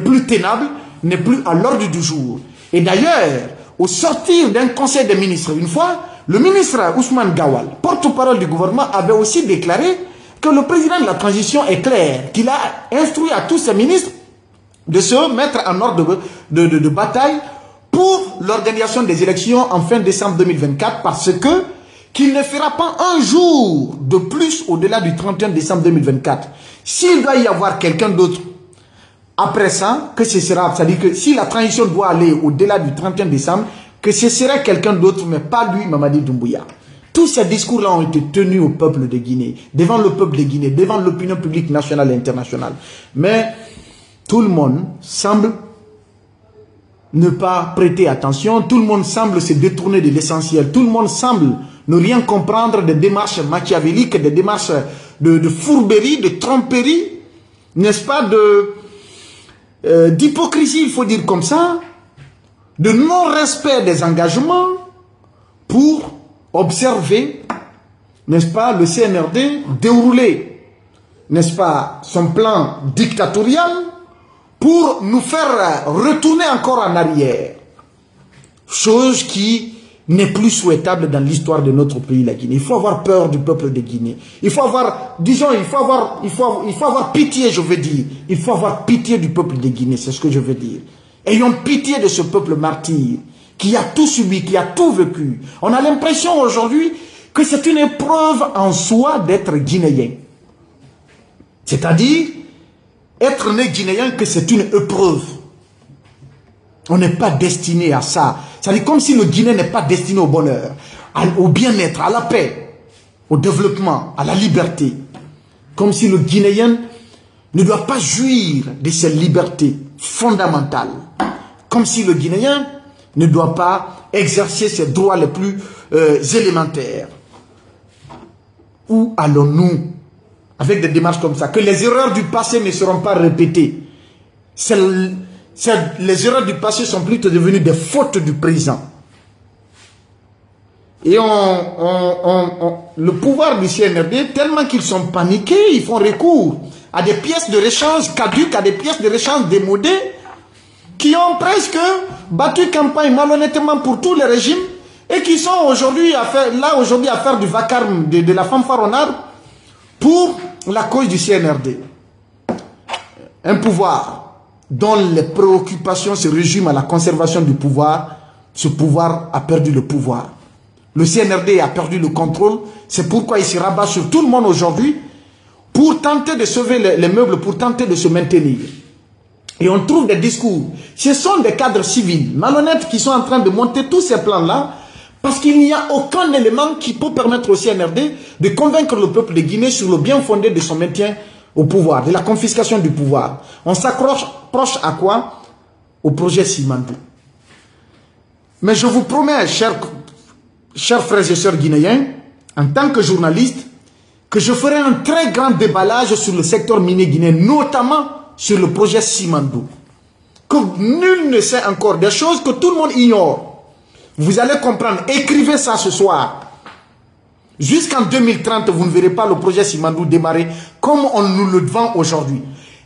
plus tenable, n'est plus à l'ordre du jour. Et d'ailleurs, au sortir d'un conseil des ministres, une fois, le ministre Ousmane Gawal, porte-parole du gouvernement, avait aussi déclaré que le président de la transition est clair, qu'il a instruit à tous ses ministres de se mettre en ordre de bataille pour l'organisation des élections en fin décembre 2024 parce que qu'il ne fera pas un jour de plus au-delà du 31 décembre 2024. S'il doit y avoir quelqu'un d'autre après ça, que ce sera, c'est-à-dire que si la transition doit aller au-delà du 31 décembre, que ce serait quelqu'un d'autre, mais pas lui, Mamadi Doumbouya. Tous ces discours-là ont été tenus au peuple de Guinée, devant le peuple de Guinée, devant l'opinion publique nationale et internationale. Mais tout le monde semble ne pas prêter attention, tout le monde semble se détourner de l'essentiel, tout le monde semble ne rien comprendre des démarches machiavéliques, des démarches de fourberie, de tromperie, n'est-ce pas, d'hypocrisie, il faut dire comme ça, de non-respect des engagements pour observer, n'est-ce pas, le CNRD dérouler, n'est-ce pas, son plan dictatorial pour nous faire retourner encore en arrière. Chose qui n'est plus souhaitable dans l'histoire de notre pays, la Guinée. Il faut avoir peur du peuple de Guinée. Il faut avoir, disons, il faut avoir pitié, je veux dire. Il faut avoir pitié du peuple de Guinée, c'est ce que je veux dire. Ayons pitié de ce peuple martyr, qui a tout subi, qui a tout vécu. On a l'impression aujourd'hui que c'est une épreuve en soi d'être guinéen. C'est-à-dire, être né guinéen, que c'est une épreuve. On n'est pas destiné à ça. C'est-à-dire comme si le Guinéen n'est pas destiné au bonheur, au bien-être, à la paix, au développement, à la liberté. Comme si le Guinéen ne doit pas jouir de ses libertés fondamentales. Comme si le Guinéen ne doit pas exercer ses droits les plus élémentaires. Où allons-nous avec des démarches comme ça? Que les erreurs du passé ne seront pas répétées. Les erreurs du passé sont plutôt devenues des fautes du présent. Et le pouvoir du CNRD, tellement qu'ils sont paniqués, ils font recours à des pièces de rechange caduques, à des pièces de rechange démodées, qui ont presque battu campagne malhonnêtement pour tous les régimes, et qui sont aujourd'hui à faire du vacarme, de la fanfare en arbre, pour la cause du CNRD. Un pouvoir dont les préoccupations se résument à la conservation du pouvoir, ce pouvoir a perdu le pouvoir. Le CNRD a perdu le contrôle, c'est pourquoi il se rabat sur tout le monde aujourd'hui pour tenter de sauver les meubles, pour tenter de se maintenir. Et on trouve des discours. Ce sont des cadres civils malhonnêtes qui sont en train de monter tous ces plans-là parce qu'il n'y a aucun élément qui peut permettre au CNRD de convaincre le peuple de Guinée sur le bien fondé de son maintien au pouvoir, de la confiscation du pouvoir. On s'accroche à quoi? Au projet Simandou. Mais je vous promets, chers frères et sœurs guinéens, en tant que journaliste, que je ferai un très grand déballage sur le secteur minier guinéen, notamment sur le projet Simandou. Que nul ne sait encore, des choses que tout le monde ignore. Vous allez comprendre, écrivez ça ce soir. Jusqu'en 2030, vous ne verrez pas le projet Simandou démarrer comme on nous le vend aujourd'hui.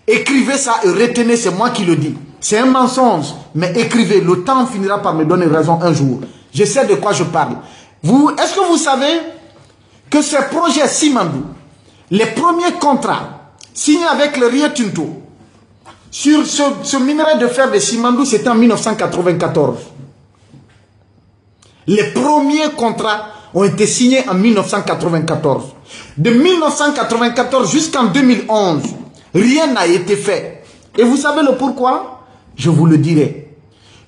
Écrivez ça et retenez, c'est moi qui le dis. C'est un mensonge, mais écrivez, le temps finira par me donner raison un jour. Je sais de quoi je parle. Est-ce que vous savez que ce projet Simandou, les premiers contrats signés avec le Rio Tinto sur ce minerai de fer de Simandou, c'était en 1994. Les premiers contrats ont été signés en 1994. De 1994 jusqu'en 2011, rien n'a été fait. Et vous savez le pourquoi? Je vous le dirai.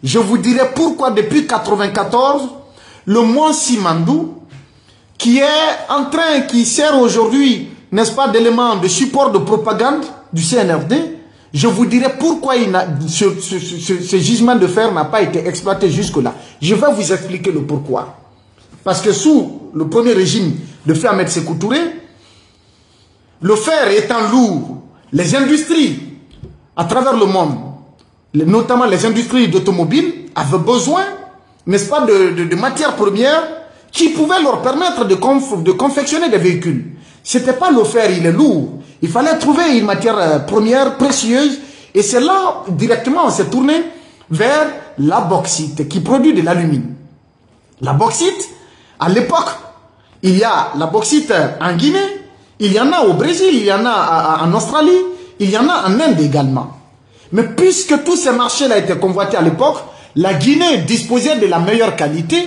Je vous dirai pourquoi depuis 1994, le mont Simandou, qui sert aujourd'hui, n'est-ce pas, d'élément de support de propagande du CNRD, je vous dirai pourquoi ce gisement de fer n'a pas été exploité jusque-là. Je vais vous expliquer le pourquoi. Parce que sous le premier régime de Faye Ahmed Sékou Touré, le fer étant lourd, les industries à travers le monde, notamment les industries d'automobiles, avaient besoin, n'est-ce pas, de matières premières qui pouvaient leur permettre de confectionner des véhicules. Ce n'était pas le fer, il est lourd. Il fallait trouver une matière première précieuse. Et c'est là, directement, on s'est tourné vers la bauxite qui produit de l'alumine. La bauxite, à l'époque, il y a la bauxite en Guinée, il y en a au Brésil, il y en a en Australie, il y en a en Inde également. Mais puisque tous ces marchés-là étaient convoités à l'époque, la Guinée disposait de la meilleure qualité.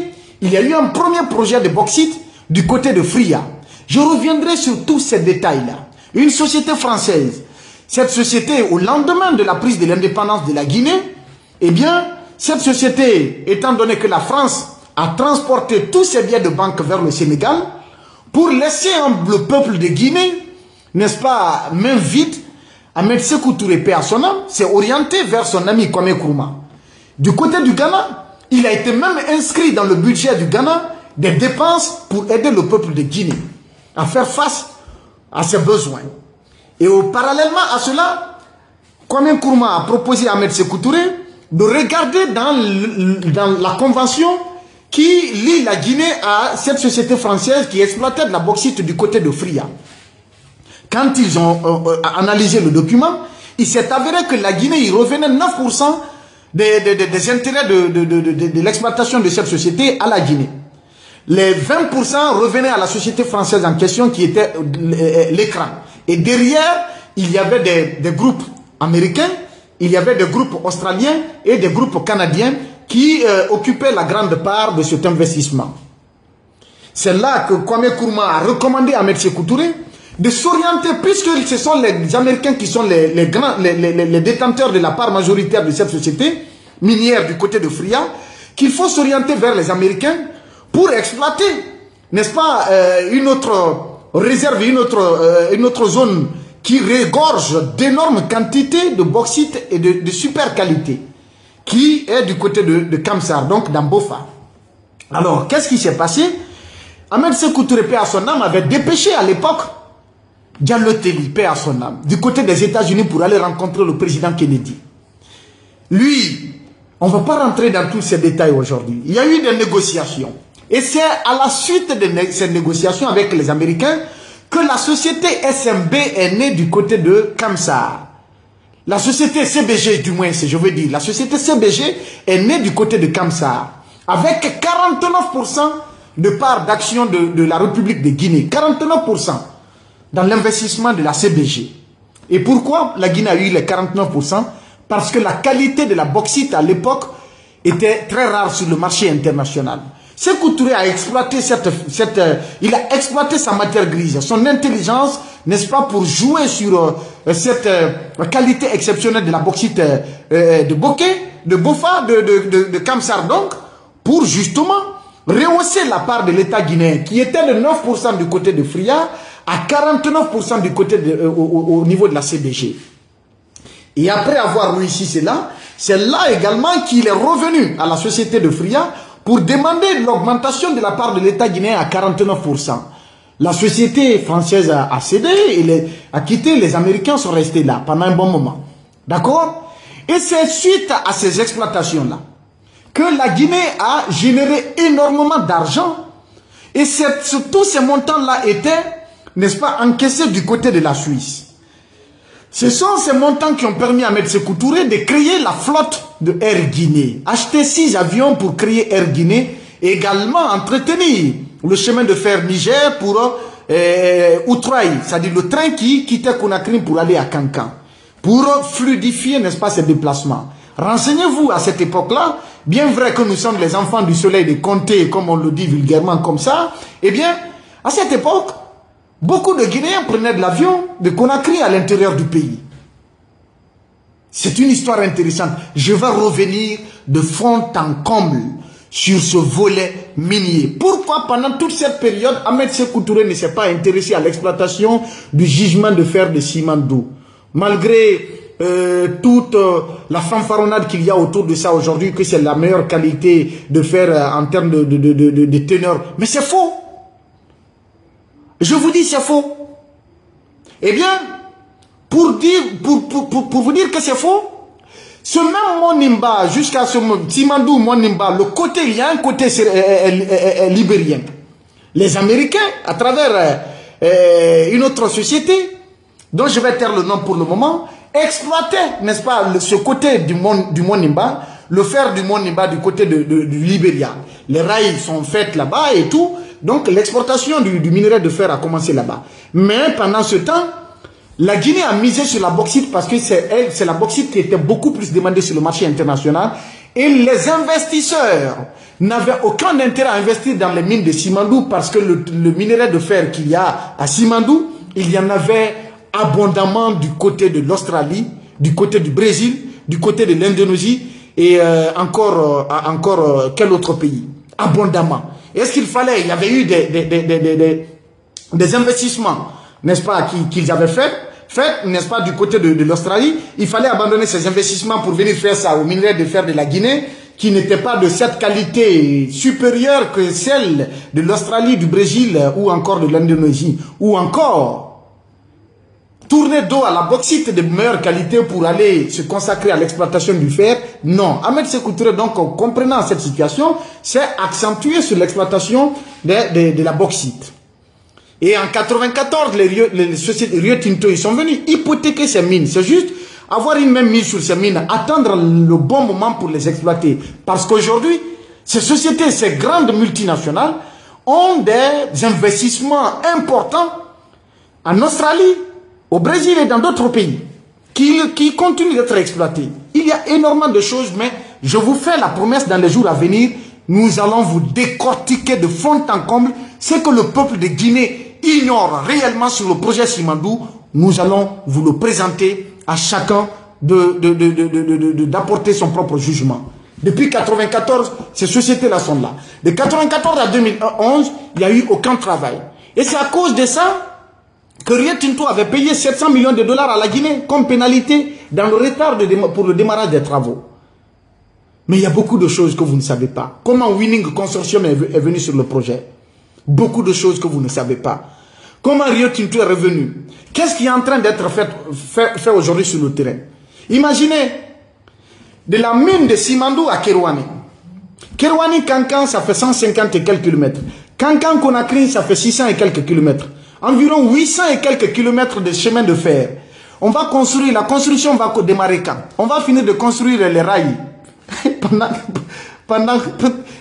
Il y a eu un premier projet de bauxite du côté de Fria. Je reviendrai sur tous ces détails-là. Une société française, cette société, au lendemain de la prise de l'indépendance de la Guinée, eh bien, cette société, étant donné que la France a transporté tous ses biens de banque vers le Sénégal, pour laisser le peuple de Guinée, n'est-ce pas, main vide, Ahmed Sékou Touré, paix à son âme, s'est orienté vers son ami Kwame Nkrumah. Du côté du Ghana, il a été même inscrit dans le budget du Ghana des dépenses pour aider le peuple de Guinée à faire face à ses besoins. Et parallèlement à cela, Kwame Nkrumah a proposé à Ahmed Sékou Touré de regarder dans la convention qui lie la Guinée à cette société française qui exploitait de la bauxite du côté de Fria. Quand ils ont analysé le document, il s'est avéré que la Guinée, il revenait 9% des intérêts de l'exploitation de cette société à la Guinée. Les 20% revenaient à la société française en question qui était l'écran. Et derrière, il y avait des groupes américains, il y avait des groupes australiens et des groupes canadiens qui occupaient la grande part de cet investissement. C'est là que Kwame Nkrumah a recommandé à Ahmed Sékou Touré de s'orienter, puisque ce sont les Américains qui sont les détenteurs de la part majoritaire de cette société minière du côté de Fria, qu'il faut s'orienter vers les Américains pour exploiter, n'est-ce pas, une autre réserve, une autre zone qui regorge d'énormes quantités de bauxite et de super qualité, qui est du côté de Kamsar, donc dans Bofa. Alors, qu'est-ce qui s'est passé? Ahmed Sékou Touré, paix à son âme, avait dépêché à l'époque Diallo Telli, paix à son âme, du côté des États-Unis pour aller rencontrer le président Kennedy. Lui, on ne va pas rentrer dans tous ces détails aujourd'hui. Il y a eu des négociations. Et c'est à la suite de ces négociations avec les Américains que la société SMB est née du côté de Kamsar. La société CBG, du moins, je veux dire, la société CBG est née du côté de Kamsar, avec 49% de part d'action de la République de Guinée. 49% dans l'investissement de la CBG. Et pourquoi la Guinée a eu les 49%? Parce que la qualité de la bauxite à l'époque était très rare sur le marché international. Sékou Touré a exploité il a exploité sa matière grise, son intelligence, n'est-ce pas, pour jouer sur cette qualité exceptionnelle de la bauxite de Boké, de Bofa, de Kamsar donc, pour justement rehausser la part de l'État guinéen, qui était de 9% du côté de Fria, à 49% du côté au niveau de la CBG. Et après avoir réussi cela, c'est là également qu'il est revenu à la société de Fria pour demander l'augmentation de la part de l'État guinéen à 49%. La société française a cédé, et a quitté, les Américains sont restés là pendant un bon moment. D'accord? Et c'est suite à ces exploitations-là que la Guinée a généré énormément d'argent. Et tous ces montants-là étaient, n'est-ce pas, encaissés du côté de la Suisse. Ce sont ces montants qui ont permis à Ahmed Sékou Touré de créer la flotte de Air Guinée. Acheter 6 avions pour créer Air Guinée. Et également entretenir le chemin de fer Niger pour Outraï. C'est-à-dire le train qui quittait Conakry pour aller à Cancan. Pour fluidifier, n'est-ce pas, ces déplacements. Renseignez-vous à cette époque-là. Bien vrai que nous sommes les enfants du soleil de Comté, comme on le dit vulgairement comme ça. Eh bien, à cette époque, beaucoup de Guinéens prenaient de l'avion de Conakry à l'intérieur du pays. C'est une histoire intéressante. Je vais revenir de fond en comble sur ce volet minier. Pourquoi pendant toute cette période, Ahmed Sékou Touré ne s'est pas intéressé à l'exploitation du gisement de fer de Simandou? Malgré toute la fanfaronnade qu'il y a autour de ça aujourd'hui, que c'est la meilleure qualité de fer en termes de teneur. Mais c'est faux. Je vous dis, c'est faux. Eh bien, pour vous dire que c'est faux, ce même Monimba, jusqu'à ce Simandou Monimba, le côté, il y a un côté libérien. Les Américains, à travers une autre société, dont je vais taire le nom pour le moment, exploitaient, n'est-ce pas, ce côté du Monimba, le fer du Monimba du côté du Libéria. Les rails sont faits là-bas et tout. Donc l'exportation du minerai de fer a commencé là-bas. Mais pendant ce temps, la Guinée a misé sur la bauxite parce que c'est la bauxite qui était beaucoup plus demandée sur le marché international. Et les investisseurs n'avaient aucun intérêt à investir dans les mines de Simandou parce que le minerai de fer qu'il y a à Simandou, il y en avait abondamment du côté de l'Australie, du côté du Brésil, du côté de l'Indonésie et encore quel autre pays? Abondamment. Est-ce qu'il fallait, il y avait eu des investissements, n'est-ce pas, qu'ils avaient fait, n'est-ce pas, du côté de l'Australie. Il fallait abandonner ces investissements pour venir faire ça au minerai de fer de la Guinée, qui n'était pas de cette qualité supérieure que celle de l'Australie, du Brésil ou encore de l'Indonésie, ou encore tourner dos à la bauxite de meilleure qualité pour aller se consacrer à l'exploitation du fer. Non. Ahmed Sékou Touré, donc, en comprenant cette situation, s'est accentué sur l'exploitation de la bauxite. Et en 94, les sociétés Rio Tinto, ils sont venus hypothéquer ces mines. C'est juste avoir une même mise sur ces mines, attendre le bon moment pour les exploiter. Parce qu'aujourd'hui, ces sociétés, ces grandes multinationales, ont des investissements importants en Australie, au Brésil et dans d'autres pays, qui continuent d'être exploités. Il y a énormément de choses, mais je vous fais la promesse dans les jours à venir, nous allons vous décortiquer de fond en comble ce que le peuple de Guinée ignore réellement sur le projet Simandou. Nous allons vous le présenter à chacun d'apporter son propre jugement. Depuis 1994, ces sociétés-là sont là. De 1994 à 2011, il n'y a eu aucun travail. Et c'est à cause de ça que Rio Tinto avait payé 700 millions de dollars à la Guinée comme pénalité dans le retard pour le démarrage des travaux. Mais il y a beaucoup de choses que vous ne savez pas. Comment Winning Consortium est venu sur le projet? Beaucoup de choses que vous ne savez pas. Comment Rio Tinto est revenu? Qu'est-ce qui est en train d'être fait aujourd'hui sur le terrain? Imaginez, de la mine de Simandou à Kerouani. Kerouani, Kankan, ça fait 150 et quelques kilomètres. Kankan, Conakry, ça fait 600 et quelques kilomètres. Environ 800 et quelques kilomètres de chemin de fer. On va construire, la construction va démarrer quand? On va finir de construire les rails. pendant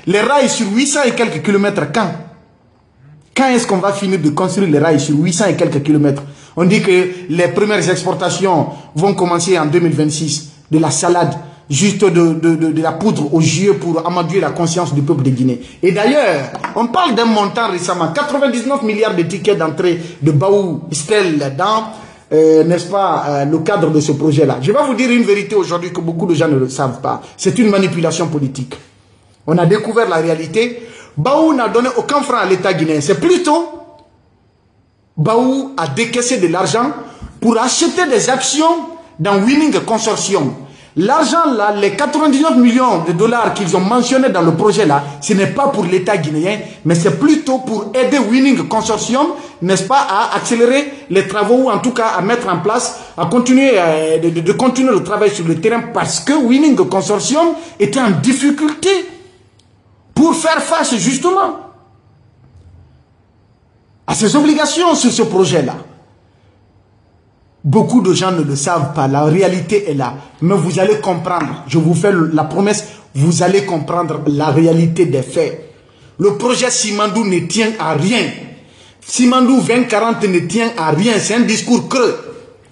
les rails sur 800 et quelques kilomètres, quand est-ce qu'on va finir de construire les rails sur 800 et quelques kilomètres? On dit que les premières exportations vont commencer en 2026, de la salade, juste de la poudre aux yeux pour amadouer la conscience du peuple de Guinée. Et d'ailleurs, on parle d'un montant récemment, 99 milliards de tickets d'entrée de Baou Stel dans, n'est-ce pas, le cadre de ce projet-là. Je vais vous dire une vérité aujourd'hui que beaucoup de gens ne le savent pas. C'est une manipulation politique. On a découvert la réalité. Baou n'a donné aucun franc à l'État guinéen. C'est plutôt Baou a décaissé de l'argent pour acheter des actions dans Winning Consortium. L'argent là, les 99 millions de dollars qu'ils ont mentionnés dans le projet là, ce n'est pas pour l'État guinéen, mais c'est plutôt pour aider Winning Consortium, n'est-ce pas, à accélérer les travaux ou en tout cas à mettre en place, à continuer de continuer le travail sur le terrain parce que Winning Consortium était en difficulté pour faire face justement à ses obligations sur ce projet-là. Beaucoup de gens ne le savent pas, la réalité est là. Mais vous allez comprendre, je vous fais la promesse, vous allez comprendre la réalité des faits. Le projet Simandou ne tient à rien. Simandou 2040 ne tient à rien, c'est un discours creux.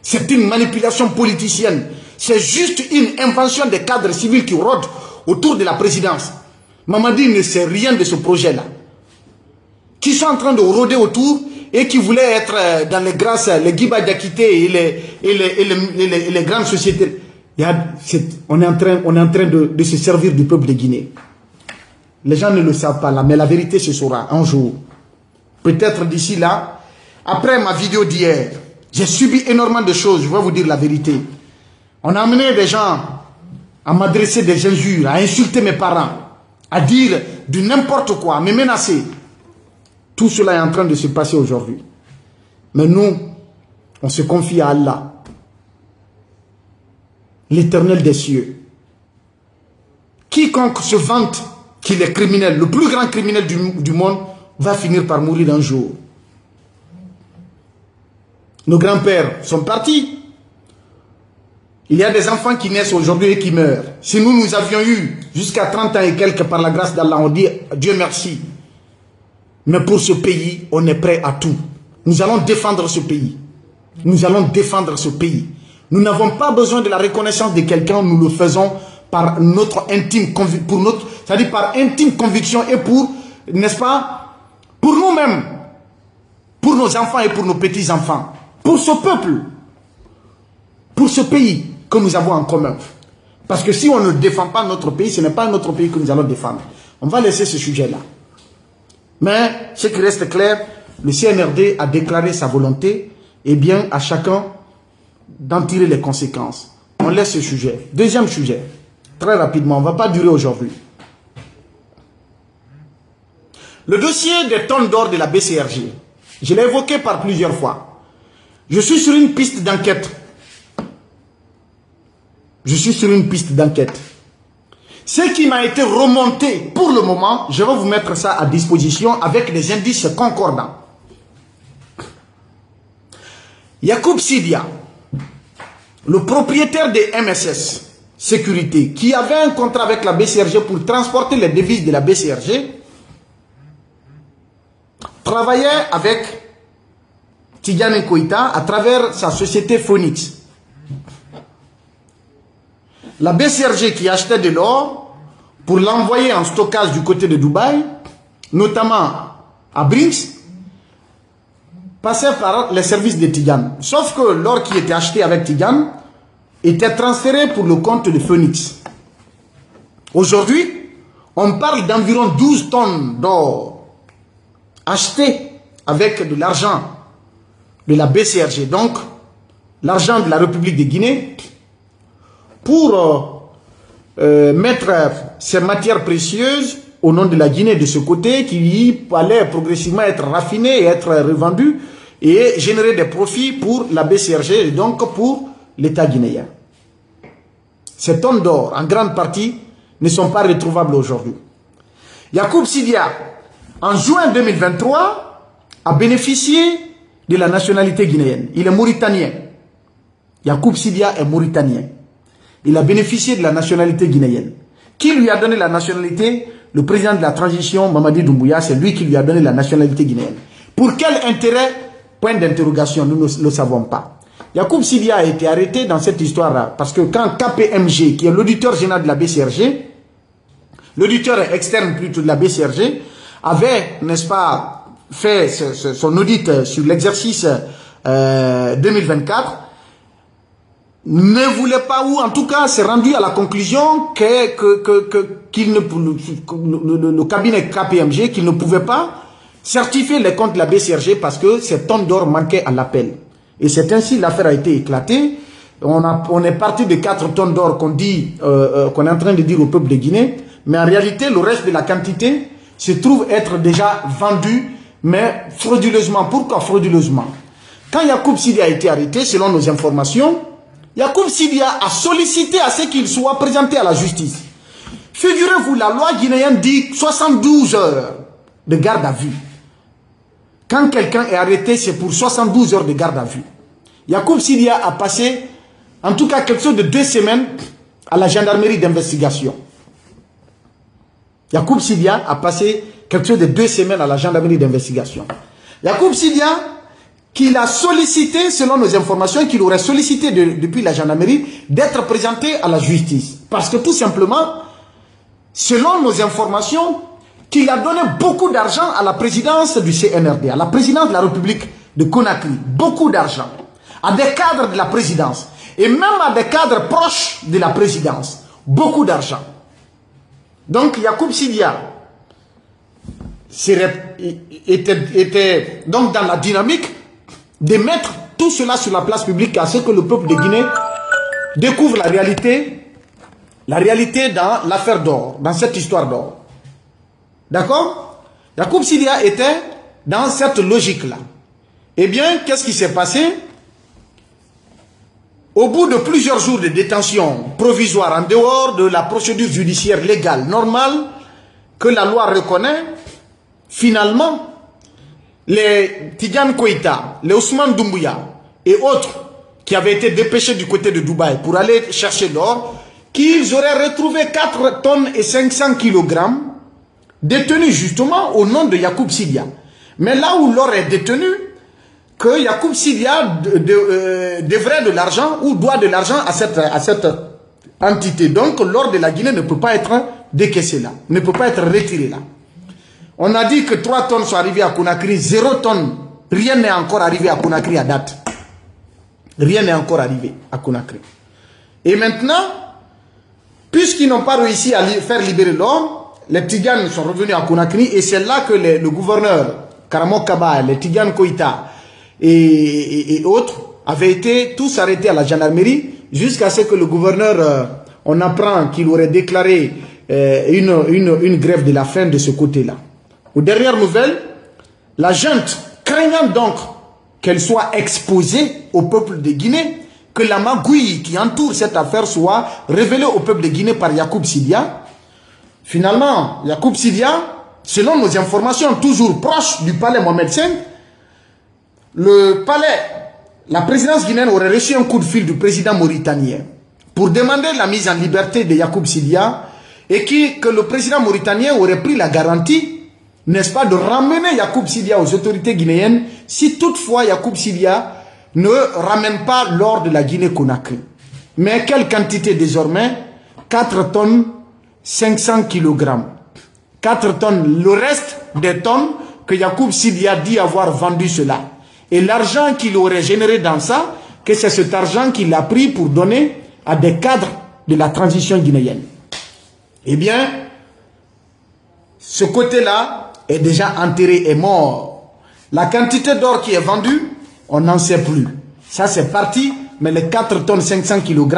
C'est une manipulation politicienne. C'est juste une invention des cadres civils qui rôdent autour de la présidence. Mamadi ne sait rien de ce projet-là. Qui sont en train de rôder autour et qui voulaient être dans les grâces, les Guiba Diakité et les grandes sociétés. On est en train de se servir du peuple de Guinée. Les gens ne le savent pas là, mais la vérité se saura un jour. Peut-être d'ici là, après ma vidéo d'hier, j'ai subi énormément de choses, je vais vous dire la vérité. On a amené des gens à m'adresser des injures, à insulter mes parents, à dire du n'importe quoi, à me menacer. Tout cela est en train de se passer aujourd'hui. Mais nous, on se confie à Allah, l'Éternel des cieux. Quiconque se vante qu'il est criminel, le plus grand criminel du monde, va finir par mourir un jour. Nos grands-pères sont partis. Il y a des enfants qui naissent aujourd'hui et qui meurent. Si nous avions eu jusqu'à 30 ans et quelques par la grâce d'Allah, on dit Dieu merci. Mais pour ce pays, on est prêt à tout. Nous allons défendre ce pays. Nous allons défendre ce pays. Nous n'avons pas besoin de la reconnaissance de quelqu'un, nous le faisons par notre intime conviction, c'est-à-dire par intime conviction et pour, n'est-ce pas, pour nous-mêmes, pour nos enfants et pour nos petits-enfants, pour ce peuple, pour ce pays que nous avons en commun. Parce que si on ne défend pas notre pays, ce n'est pas notre pays que nous allons défendre. On va laisser ce sujet-là. Mais ce qui reste clair, le CNRD a déclaré sa volonté, et bien à chacun d'en tirer les conséquences. On laisse ce sujet. Deuxième sujet, très rapidement, on ne va pas durer aujourd'hui. Le dossier des tonnes d'or de la BCRG, je l'ai évoqué par plusieurs fois. Je suis sur une piste d'enquête. Je suis sur une piste d'enquête. Ce qui m'a été remonté pour le moment, je vais vous mettre ça à disposition avec des indices concordants. Yacoub Sidia, le propriétaire de MSS Sécurité, qui avait un contrat avec la BCRG pour transporter les devises de la BCRG, travaillait avec Tidjane Koïta à travers sa société Phoenix. La BCRG qui achetait de l'or pour l'envoyer en stockage du côté de Dubaï, notamment à Brinks, passait par les services de Tidjane. Sauf que l'or qui était acheté avec Tidjane était transféré pour le compte de Phoenix. Aujourd'hui, on parle d'environ 12 tonnes d'or acheté avec de l'argent de la BCRG, donc l'argent de la République de Guinée, pour mettre ces matières précieuses au nom de la Guinée de ce côté, qui allaient progressivement être raffinées et être revendues et générer des profits pour la BCRG et donc pour l'État guinéen. Ces tonnes d'or, en grande partie, ne sont pas retrouvables aujourd'hui. Yacoub Sidia, en juin 2023, a bénéficié de la nationalité guinéenne. Il est mauritanien. Yacoub Sidia est mauritanien. Il a bénéficié de la nationalité guinéenne. Qui lui a donné la nationalité? Le président de la transition, Mamadi Doumbouya, c'est lui qui lui a donné la nationalité guinéenne. Pour quel intérêt? Point d'interrogation, nous ne le savons pas. Yacoub Sidia a été arrêté dans cette histoire-là parce que quand KPMG, qui est l'auditeur général de la BCRG, l'auditeur externe plutôt de la BCRG, avait, n'est-ce pas, fait son audit sur l'exercice 2024, ne voulait pas, ou en tout cas s'est rendu à la conclusion le cabinet KPMG qu'il ne pouvait pas certifier les comptes de la BCRG parce que ces tonnes d'or manquaient à l'appel. Et c'est ainsi l'affaire a été éclatée. On est parti de 4 tonnes d'or qu'on dit, qu'on est en train de dire au peuple de Guinée, mais en réalité le reste de la quantité se trouve être déjà vendu, mais frauduleusement. Pourquoi frauduleusement? Quand Yacoub Sidia a été arrêté, selon nos informations, Yacoub Sidia a sollicité à ce qu'il soit présenté à la justice. Figurez-vous, la loi guinéenne dit 72 heures de garde à vue. Quand quelqu'un est arrêté, c'est pour 72 heures de garde à vue. Yacoub Sidia a passé, en tout cas quelque chose de 2 semaines, à la gendarmerie d'investigation. Yacoub Sidia a passé quelque chose de 2 semaines à la gendarmerie d'investigation. Yacoub Sidia, qu'il a sollicité, selon nos informations, qu'il aurait sollicité depuis la gendarmerie, d'être présenté à la justice. Parce que tout simplement, selon nos informations, qu'il a donné beaucoup d'argent à la présidence du CNRD, à la présidence de la République de Conakry. Beaucoup d'argent. À des cadres de la présidence. Et même à des cadres proches de la présidence. Beaucoup d'argent. Donc, Yacoub Sidia était donc dans la dynamique de mettre tout cela sur la place publique à ce que le peuple de Guinée découvre la réalité dans l'affaire d'or, dans cette histoire d'or. D'accord? Yacoub Sidia était dans cette logique-là. Eh bien, qu'est-ce qui s'est passé? Au bout de plusieurs jours de détention provisoire, en dehors de la procédure judiciaire légale, normale, que la loi reconnaît, finalement, les Tidiane Koïta, les Ousmane Doumbouya et autres qui avaient été dépêchés du côté de Dubaï pour aller chercher l'or, qu'ils auraient retrouvé 4 tonnes et 500 kilogrammes détenus justement au nom de Yacoub Sidia. Mais là où l'or est détenu, que Yacoub Sidia devrait de l'argent ou doit de l'argent à cette entité. Donc l'or de la Guinée ne peut pas être décaissé là, ne peut pas être retiré là. On a dit que 3 tonnes sont arrivées à Conakry, 0 tonnes. Rien n'est encore arrivé à Conakry à date. Rien n'est encore arrivé à Conakry. Et maintenant, puisqu'ils n'ont pas réussi à faire libérer l'or, les Tidianes sont revenus à Conakry et c'est là que le gouverneur Karamok Kaba, les Tidiane Koïta et autres avaient été tous arrêtés à la gendarmerie jusqu'à ce que le gouverneur, on apprend qu'il aurait déclaré une grève de la faim de ce côté-là. Aux dernières nouvelles, la junte, craignant donc qu'elle soit exposée au peuple de Guinée, que la magouille qui entoure cette affaire soit révélée au peuple de Guinée par Yacoub Sidia, finalement, Yacoub Sidia, selon nos informations toujours proches du palais Mohamed V, le palais, la présidence guinéenne aurait reçu un coup de fil du président mauritanien pour demander la mise en liberté de Yacoub Sidia et que le président mauritanien aurait pris la garantie, n'est-ce pas, de ramener Yacoub Sidia aux autorités guinéennes si toutefois Yacoub Sidia ne ramène pas l'or de la Guinée-Conakry. Mais quelle quantité désormais? 4 tonnes, 500 kilogrammes. 4 tonnes, le reste des tonnes que Yacoub Sidia dit avoir vendu cela. Et l'argent qu'il aurait généré dans ça, que c'est cet argent qu'il a pris pour donner à des cadres de la transition guinéenne. Eh bien, ce côté-là est déjà enterré et mort. La quantité d'or qui est vendue, on n'en sait plus. Ça, c'est parti, mais les 4 tonnes 500 kg,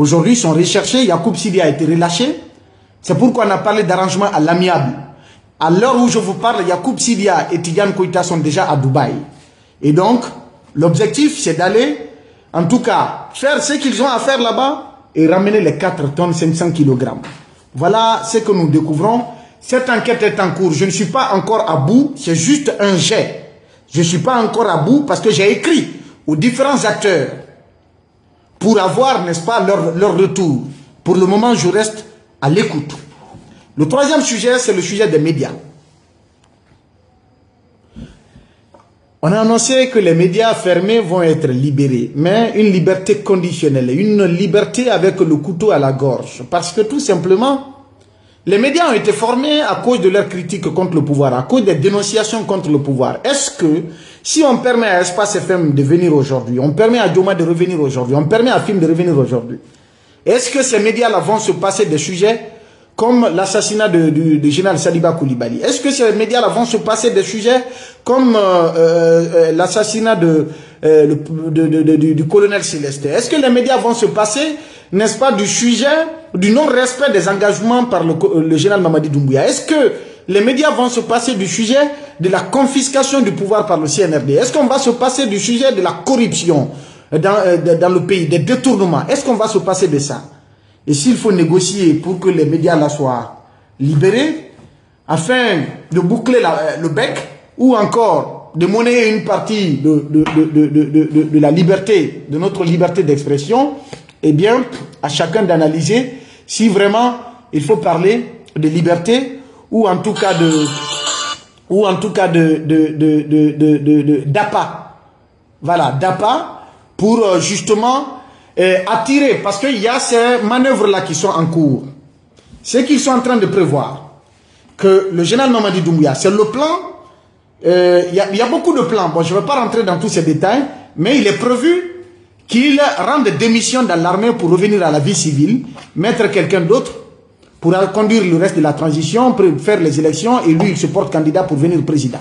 aujourd'hui sont recherchés. Yacoub Sidi a été relâché. C'est pourquoi on a parlé d'arrangement à l'amiable. À l'heure où je vous parle, Yacoub Sidia et Tidiane Koïta sont déjà à Dubaï. Et donc, l'objectif, c'est d'aller, en tout cas, faire ce qu'ils ont à faire là-bas et ramener les 4 tonnes 500 kg. Voilà ce que nous découvrons. Cette enquête est en cours. Je ne suis pas encore à bout. C'est juste un jet. Je ne suis pas encore à bout parce que j'ai écrit aux différents acteurs pour avoir, n'est-ce pas, leur retour. Pour le moment, je reste à l'écoute. Le troisième sujet, c'est le sujet des médias. On a annoncé que les médias fermés vont être libérés, mais une liberté conditionnelle, une liberté avec le couteau à la gorge. Parce que tout simplement, les médias ont été formés à cause de leurs critiques contre le pouvoir, à cause des dénonciations contre le pouvoir. Est-ce que, si on permet à Espace FM de venir aujourd'hui, on permet à Dioma de revenir aujourd'hui, on permet à Film de revenir aujourd'hui, est-ce que ces médias-là vont se passer des sujets comme l'assassinat du général Saliba Koulibaly? Est-ce que ces médias-là vont se passer des sujets comme l'assassinat du colonel Célestin? Est-ce que les médias vont se passer, n'est-ce pas, du sujet du non-respect des engagements par le général Mamadi Doumbouya? Est-ce que les médias vont se passer du sujet de la confiscation du pouvoir par le CNRD? Est-ce qu'on va se passer du sujet de la corruption dans le pays, des détournements? Est-ce qu'on va se passer de ça? Et s'il faut négocier pour que les médias là soient libérés, afin de boucler le bec, ou encore de monnayer une partie de la liberté, de notre liberté d'expression, eh bien, à chacun d'analyser si vraiment il faut parler de liberté, ou en tout cas d'appât. Voilà, d'appât pour justement attirer, parce qu'il y a ces manœuvres-là qui sont en cours. Ce qu'ils sont en train de prévoir, que le général Mamadi Doumbouya, c'est le plan, il y a beaucoup de plans, bon je ne vais pas rentrer dans tous ces détails, mais il est prévu qu'il rende démission dans l'armée pour revenir à la vie civile, mettre quelqu'un d'autre pour conduire le reste de la transition, pour faire les élections, et lui il se porte candidat pour devenir président.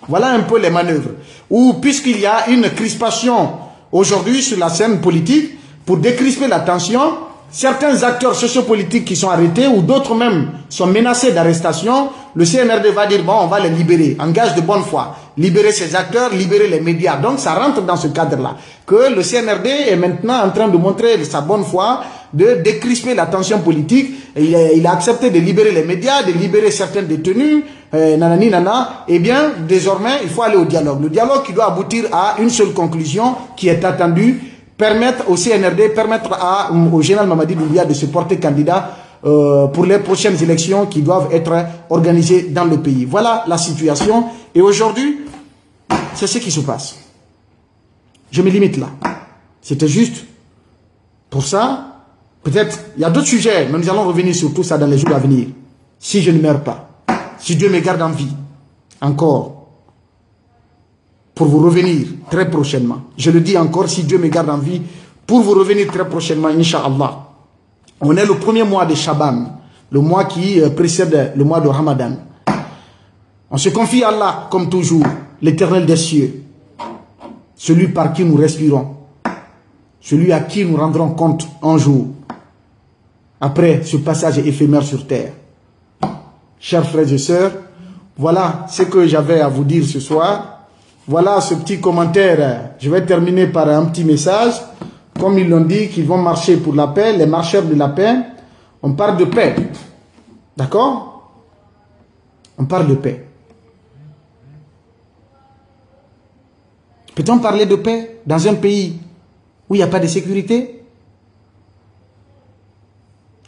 Voilà un peu les manœuvres. Ou puisqu'il y a une crispation aujourd'hui sur la scène politique, pour décrisper la tension, certains acteurs sociopolitiques qui sont arrêtés ou d'autres même sont menacés d'arrestation, le CNRD va dire, bon, on va les libérer, en gage de bonne foi. Libérer ces acteurs, libérer les médias. Donc ça rentre dans ce cadre-là. Que le CNRD est maintenant en train de montrer sa bonne foi, de décrisper la tension politique. Il a accepté de libérer les médias, de libérer certains détenus, nanani nana. Eh bien, désormais, il faut aller au dialogue. Le dialogue qui doit aboutir à une seule conclusion qui est attendue, permettre au CNRD, permettre au général Mamadi Doumbouya de se porter candidat pour les prochaines élections qui doivent être organisées dans le pays. Voilà la situation. Et aujourd'hui, c'est ce qui se passe. Je me limite là. C'était juste pour ça. Peut-être, il y a d'autres sujets, mais nous allons revenir sur tout ça dans les jours à venir. Si je ne meurs pas, si Dieu me garde en vie, encore, pour vous revenir très prochainement. Je le dis encore, si Dieu me garde en vie, pour vous revenir très prochainement, Inch'Allah. On est le premier mois de Shaban, le mois qui précède le mois de Ramadan. On se confie à Allah, comme toujours, l'Éternel des cieux, celui par qui nous respirons, celui à qui nous rendrons compte un jour, après ce passage éphémère sur terre. Chers frères et sœurs, voilà ce que j'avais à vous dire ce soir. Voilà ce petit commentaire. Je vais terminer par un petit message. Comme ils l'ont dit, qu'ils vont marcher pour la paix, les marcheurs de la paix. On parle de paix. D'accord? On parle de paix. Peut-on parler de paix dans un pays où il n'y a pas de sécurité?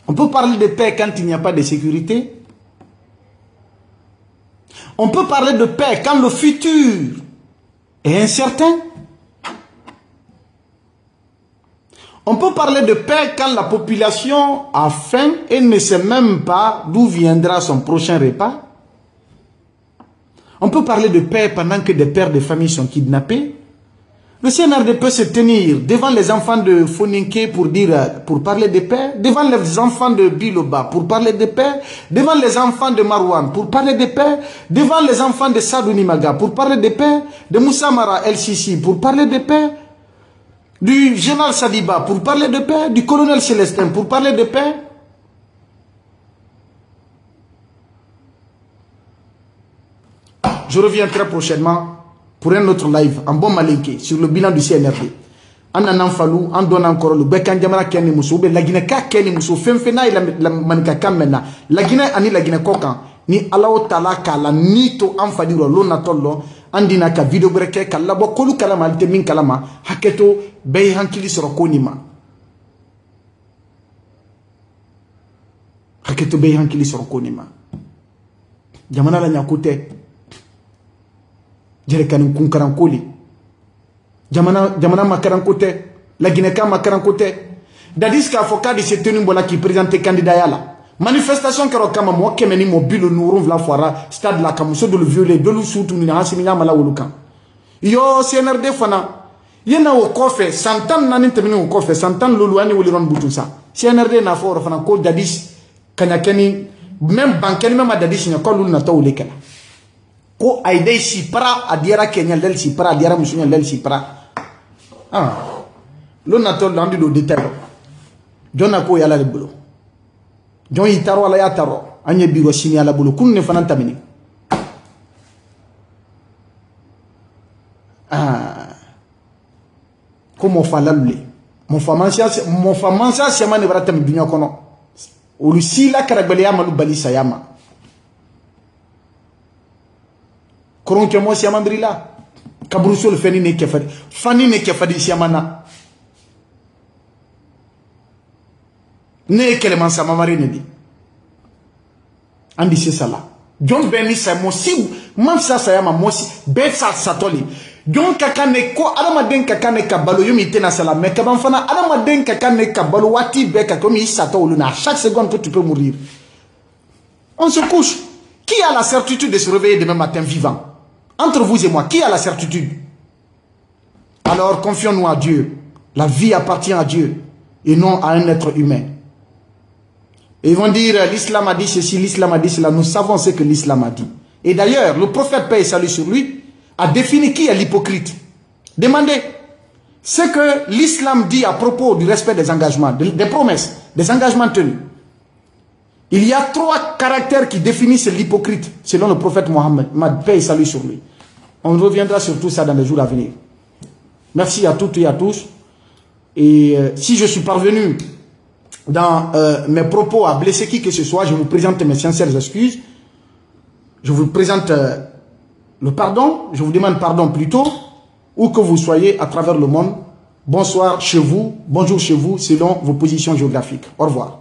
On peut parler de paix quand il n'y a pas de sécurité? On peut parler de paix quand le futur est incertain? On peut parler de paix quand la population a faim et ne sait même pas d'où viendra son prochain repas? On peut parler de paix pendant que des pères de famille sont kidnappés? Le CNRD peut se tenir devant les enfants de Foninké pour parler de paix, devant les enfants de Biloba pour parler de paix, devant les enfants de Marouane pour parler de paix, devant les enfants de Sadou Nimaga pour parler de paix, de Moussa Mara El Sisi pour parler de paix. du général Sadiba pour parler de paix, du colonel Célestin pour parler de paix. Je reviens très prochainement pour un autre live en bon malinké sur le bilan du CNRD. En en fallu, en donnant encore le Bekan Jamara Kenny Moussou, la Guinée Kenny Moussou, Femfena et la Manika Kamena, la Guinée ani la Guinée Kokan, ni Alao Talaka, la Nito Amfadiro, Lonatolo, Andina ka video breke, Kalabo, Kolu Kalama, Temin Kalama, Haketo, Beyhankili Sorokonima. Haketo Beyhankili Sorokonima. Jamana la Nyakote. Jerekani kunkaran koli jamana makaran kote la Guinée ka makaran kote dadis ka foka de se tenu bola qui présenter candidat yala manifestation kero kama mo kemeni mobile nourou vla foira stade la kamuso de le violer de lu soutou ni hasimi mala wolukan yo CNRD fana yena wo kofe santan nani temini wo kofe santan lolu ani woli ron butusa CNRD na foro fana ko dadis kanyakeni même bankeni même dadis nya ko lulu na tawle kala ko aide si para adiara Kenya lel si para adiara musunya lel si para lo na to landi do détail jona ko yala le bulo jon yitaro ala ya taro anye biro sini ala bulo kunne fanan tamini ko mo falalule mo famansia sema ne barata mi dunya kono olusi la karagbele ya malu balisa yama koronke mo siamandrila kabrusol feni ne kefadi fani ne kefadi siamana ne keleman samamari ne di andi c'est ça là John Benny sa mosi man sa sayama mosi be sa satoli John kakane ko adamaden kakane kabalo yomi tena sala me kaban fana adamaden kakane kabalo wati be kakomi satolu na chaque seconde que tu peux mourir. On se couche. Qui a la certitude de se réveiller demain matin vivant? Entre vous et moi, qui a la certitude? Alors confions-nous à Dieu. La vie appartient à Dieu et non à un être humain. Et ils vont dire l'islam a dit ceci, l'islam a dit cela. Nous savons ce que l'islam a dit. Et d'ailleurs, le prophète paix et salut sur lui a défini qui est l'hypocrite. Demandez ce que l'islam dit à propos du respect des engagements, des promesses, des engagements tenus. Il y a 3 caractères qui définissent l'hypocrite, selon le prophète Mohammed, paix et salut sur lui. On reviendra sur tout ça dans les jours à venir. Merci à toutes et à tous. Et si je suis parvenu dans mes propos à blesser qui que ce soit, je vous présente mes sincères excuses. Je vous présente le pardon. Je vous demande pardon plutôt, où que vous soyez à travers le monde. Bonsoir chez vous, bonjour chez vous, selon vos positions géographiques. Au revoir.